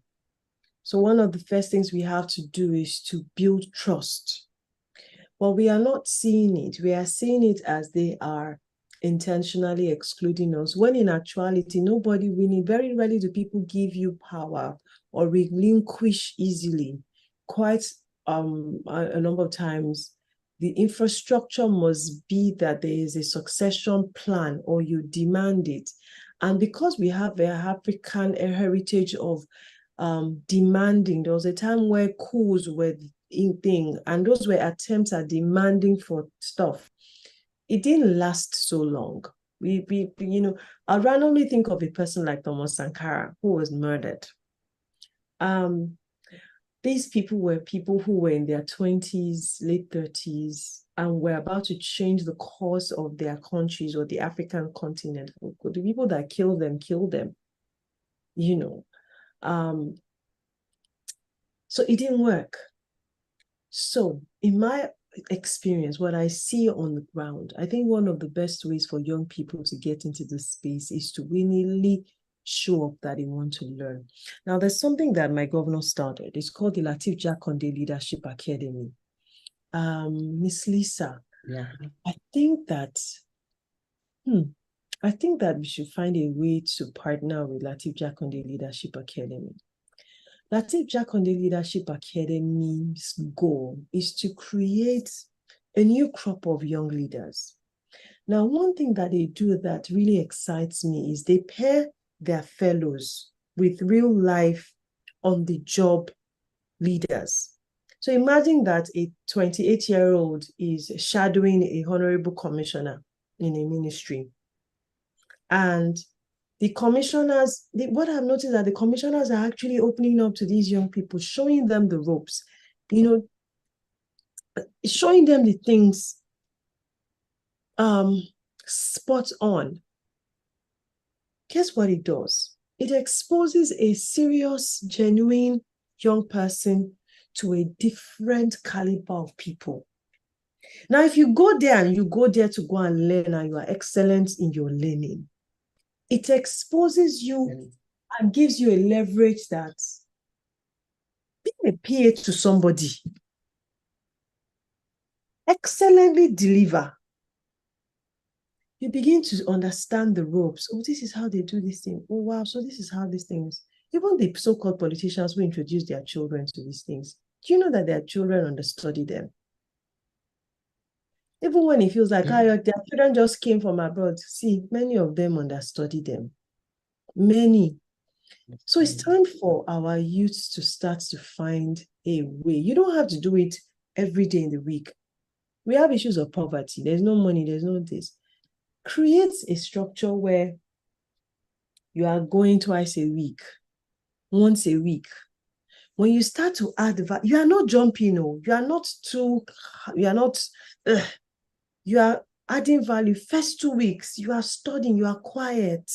So one of the first things we have to do is to build trust. But we are not seeing it. We are seeing it as they are intentionally excluding us, when in actuality, nobody winning. Very rarely do people give you power or relinquish easily. Quite a number of times, the infrastructure must be that there is a succession plan or you demand it. And because we have an African heritage of demanding, there was a time where coups were in thing, and those were attempts at demanding for stuff. It didn't last so long. I randomly think of a person like Thomas Sankara, who was murdered. These people were people who were in their 20s, late 30s, and were about to change the course of their countries or the African continent. The people that killed them. So it didn't work. So in my experience, what I see on the ground, I think one of the best ways for young people to get into this space is to willingly show up that they want to learn. Now, there's something that my governor started. It's called the Lateef Jakonde Leadership Academy. Miss Lisa, yeah, I think that we should find a way to partner with Lateef Jakonde Leadership Academy. Lateef Jakonde Leadership Academy's goal is to create a new crop of young leaders. Now, one thing that they do that really excites me is they pair their fellows with real life on-the-job leaders. So imagine that a 28-year-old is shadowing a honorable commissioner in a ministry. And the commissioners, what I've noticed is that the commissioners are actually opening up to these young people, showing them the ropes, showing them the things spot on. Guess what it does? It exposes a serious, genuine young person to a different caliber of people. Now, if you go there and you go there to go and learn and you are excellent in your learning, it exposes you and gives you a leverage that being a PA to somebody, excellently deliver, you begin to understand the ropes. Oh, this is how they do this thing. Oh, wow. So this is how these things, even the so-called politicians who introduce their children to these things, do you know that their children understudy them? Even when it feels like, their children just came from abroad. See, many of them understudy them. Many. So it's time for our youth to start to find a way. You don't have to do it every day in the week. We have issues of poverty. There's no money. There's no this. Create a structure where you are going twice a week, once a week. When you start to add value, you are not jumping, you are not you are adding value. First 2 weeks, you are studying, you are quiet.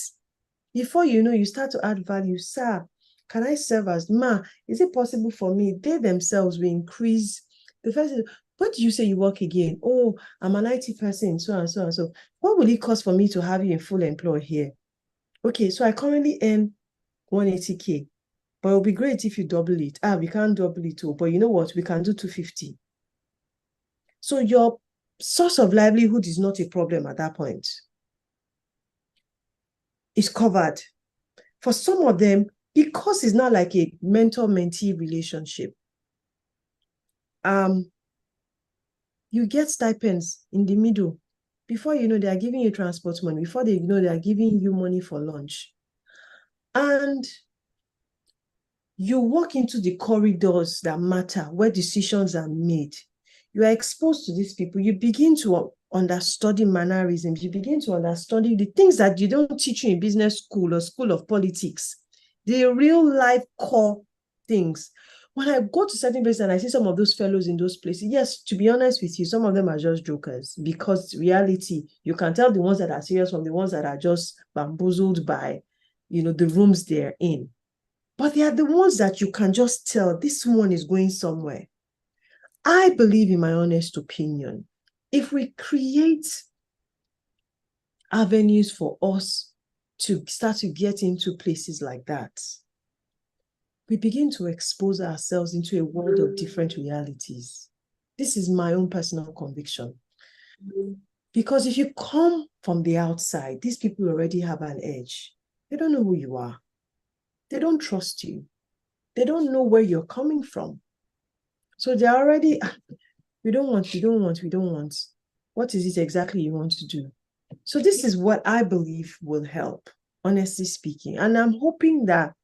Before you know, you start to add value. Sir, can I serve as ma? Is it possible for me? They themselves will increase. The first is, what do you say you work again? Oh, I'm an IT person, so and so and so. What will it cost for me to have you in full employ here? Okay, so I currently earn 180K, but it'll be great if you double it. We can't double it too, but you know what? We can do 250. So your source of livelihood is not a problem at that point. It's covered. For some of them, because it's not like a mentor-mentee relationship, you get stipends in the middle. Before you know, they are giving you transport money. Before they know, they are giving you money for lunch. And you walk into the corridors that matter, where decisions are made. You are exposed to these people. You begin to understudy mannerisms. You begin to understudy the things that you don't teach you in business school or school of politics. The real life core things. When I go to certain places and I see some of those fellows in those places, yes, to be honest with you, some of them are just jokers, because reality, you can tell the ones that are serious from the ones that are just bamboozled by, the rooms they're in. But they are the ones that you can just tell this one is going somewhere. I believe, in my honest opinion, if we create avenues for us to start to get into places like that, we begin to expose ourselves into a world of different realities. This is my own personal conviction. Because if you come from the outside, these people already have an edge. They don't know who you are. They don't trust you. They don't know where you're coming from. So they're already, we don't want. What is it exactly you want to do? So this is what I believe will help, honestly speaking. And I'm hoping that,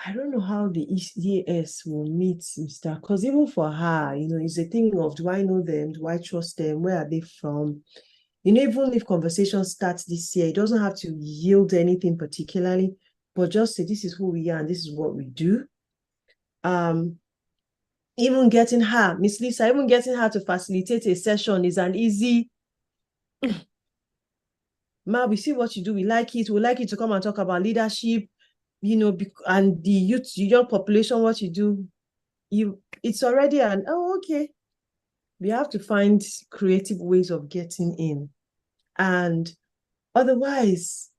I don't know how the EAS will meet Mr. Because even for her, it's a thing of, do I know them? Do I trust them? Where are they from? Even if conversation starts this year, it doesn't have to yield anything particularly, but just say, this is who we are and this is what we do. Even getting her, Miss Lisa, even getting her to facilitate a session is an easy, ma, we see what you do, we like it, we like you to come and talk about leadership, and the young population, what you do, it's already okay. We have to find creative ways of getting in. And otherwise,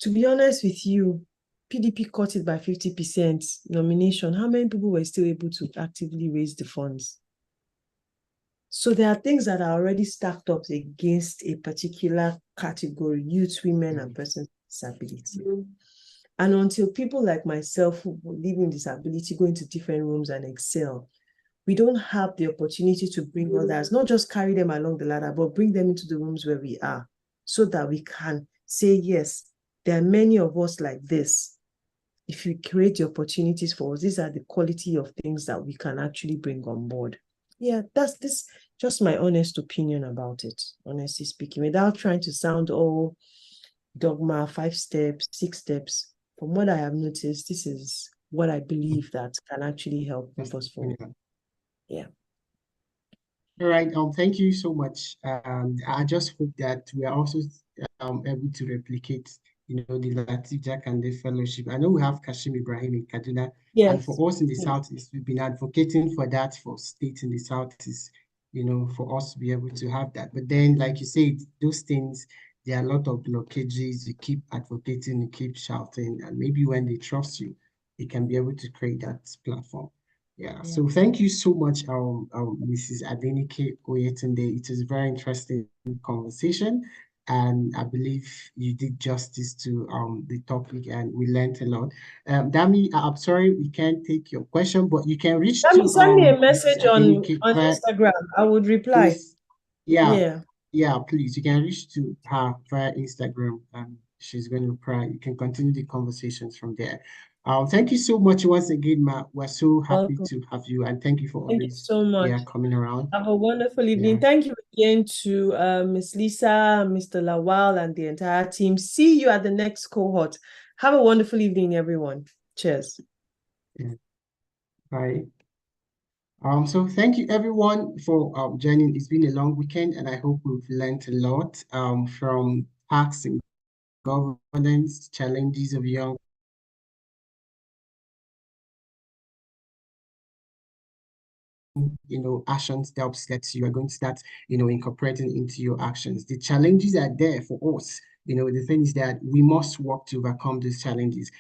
to be honest with you, PDP cut it by 50% nomination. How many people were still able to actively raise the funds? So there are things that are already stacked up against a particular category, youth, women, and persons with disability. And until people like myself who live in disability go into different rooms and excel, we don't have the opportunity to bring others, not just carry them along the ladder, but bring them into the rooms where we are, so that we can say, yes, there are many of us like this. If you create the opportunities for us, these are the quality of things that we can actually bring on board. Yeah, that's just my honest opinion about it, honestly speaking, without trying to sound all dogma, 5 steps, 6 steps. From what I have noticed, this is what I believe that can actually help move us forward. Yeah. All right. Thank you so much. I just hope that we are also able to replicate the Latif Jakande Fellowship. I know we have Kashim Ibrahim in Kaduna. Yes. And for us in the Southeast, we've been advocating for that for states in the Southeast, for us to be able to have that. But then, like you said, those things, there are a lot of blockages. You keep advocating, you keep shouting, and maybe when they trust you, they can be able to create that platform. Yeah. So thank you so much, Mrs. Adenike Oyetunde. It was a very interesting conversation, and I believe you did justice to the topic, and we learned a lot. Dami, I'm sorry we can't take your question, but you can reach to send me a Mrs. message on Adenike Instagram. I would reply. please. Yeah, please. You can reach to her via Instagram, and she's going to reply. You can continue the conversations from there. Thank you so much once again, Ma. We're so happy to have you, and thank you for always so much. coming around. Have a wonderful evening. Thank you again to Miss Lisa, Mr. Lawal, and the entire team. See you at the next cohort. Have a wonderful evening, everyone. Cheers. Bye. So thank you everyone for joining. It's been a long weekend, and I hope we've learned a lot from tax and governance, challenges of young actions steps that you are going to start incorporating into your actions. The challenges are there for us. The thing is that we must work to overcome these challenges.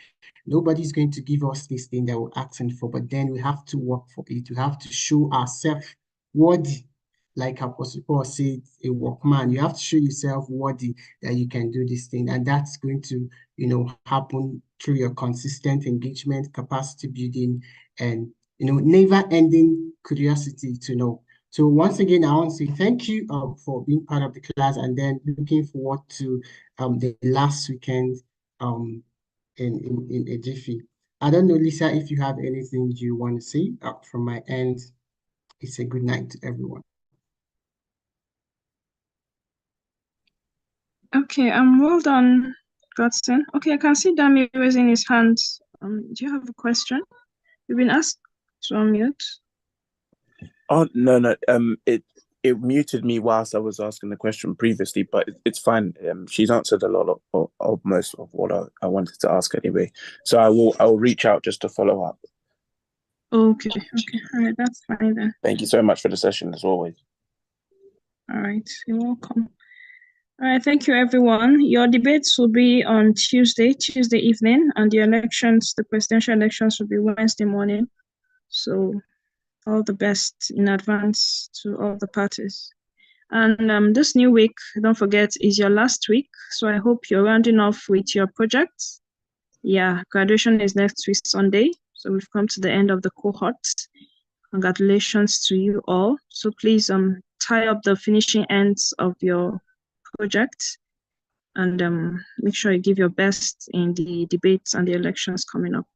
Nobody's going to give us this thing that we're asking for, but then we have to work for it. We have to show ourselves worthy. Like Apostle Paul said, a workman, you have to show yourself worthy that you can do this thing. And that's going to, happen through your consistent engagement, capacity building, and, never-ending curiosity to know. So once again, I want to say thank you for being part of the class, and then looking forward to the last weekend in a jiffy. I don't know, Lisa, if you have anything you want to say. From my end, it's a good night to everyone. Okay, well done, Godson. Okay, I can see Dami raising his hand. Do you have a question? You've been asked to unmute. Oh, no. It muted me whilst I was asking the question previously, but it's fine. She's answered a lot of most of what I wanted to ask anyway. So I will reach out just to follow up. Okay. All right, that's fine then. Thank you so much for the session as always. All right, you're welcome. All right, thank you everyone. Your debates will be on Tuesday evening, and the presidential elections will be Wednesday morning. So all the best in advance to all the parties. And this new week, don't forget, is your last week. So I hope you're rounding off with your projects. Yeah, graduation is next week, Sunday. So we've come to the end of the cohort. Congratulations to you all. So please tie up the finishing ends of your project, and make sure you give your best in the debates and the elections coming up.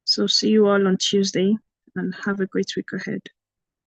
So see you all on Tuesday, and have a great week ahead.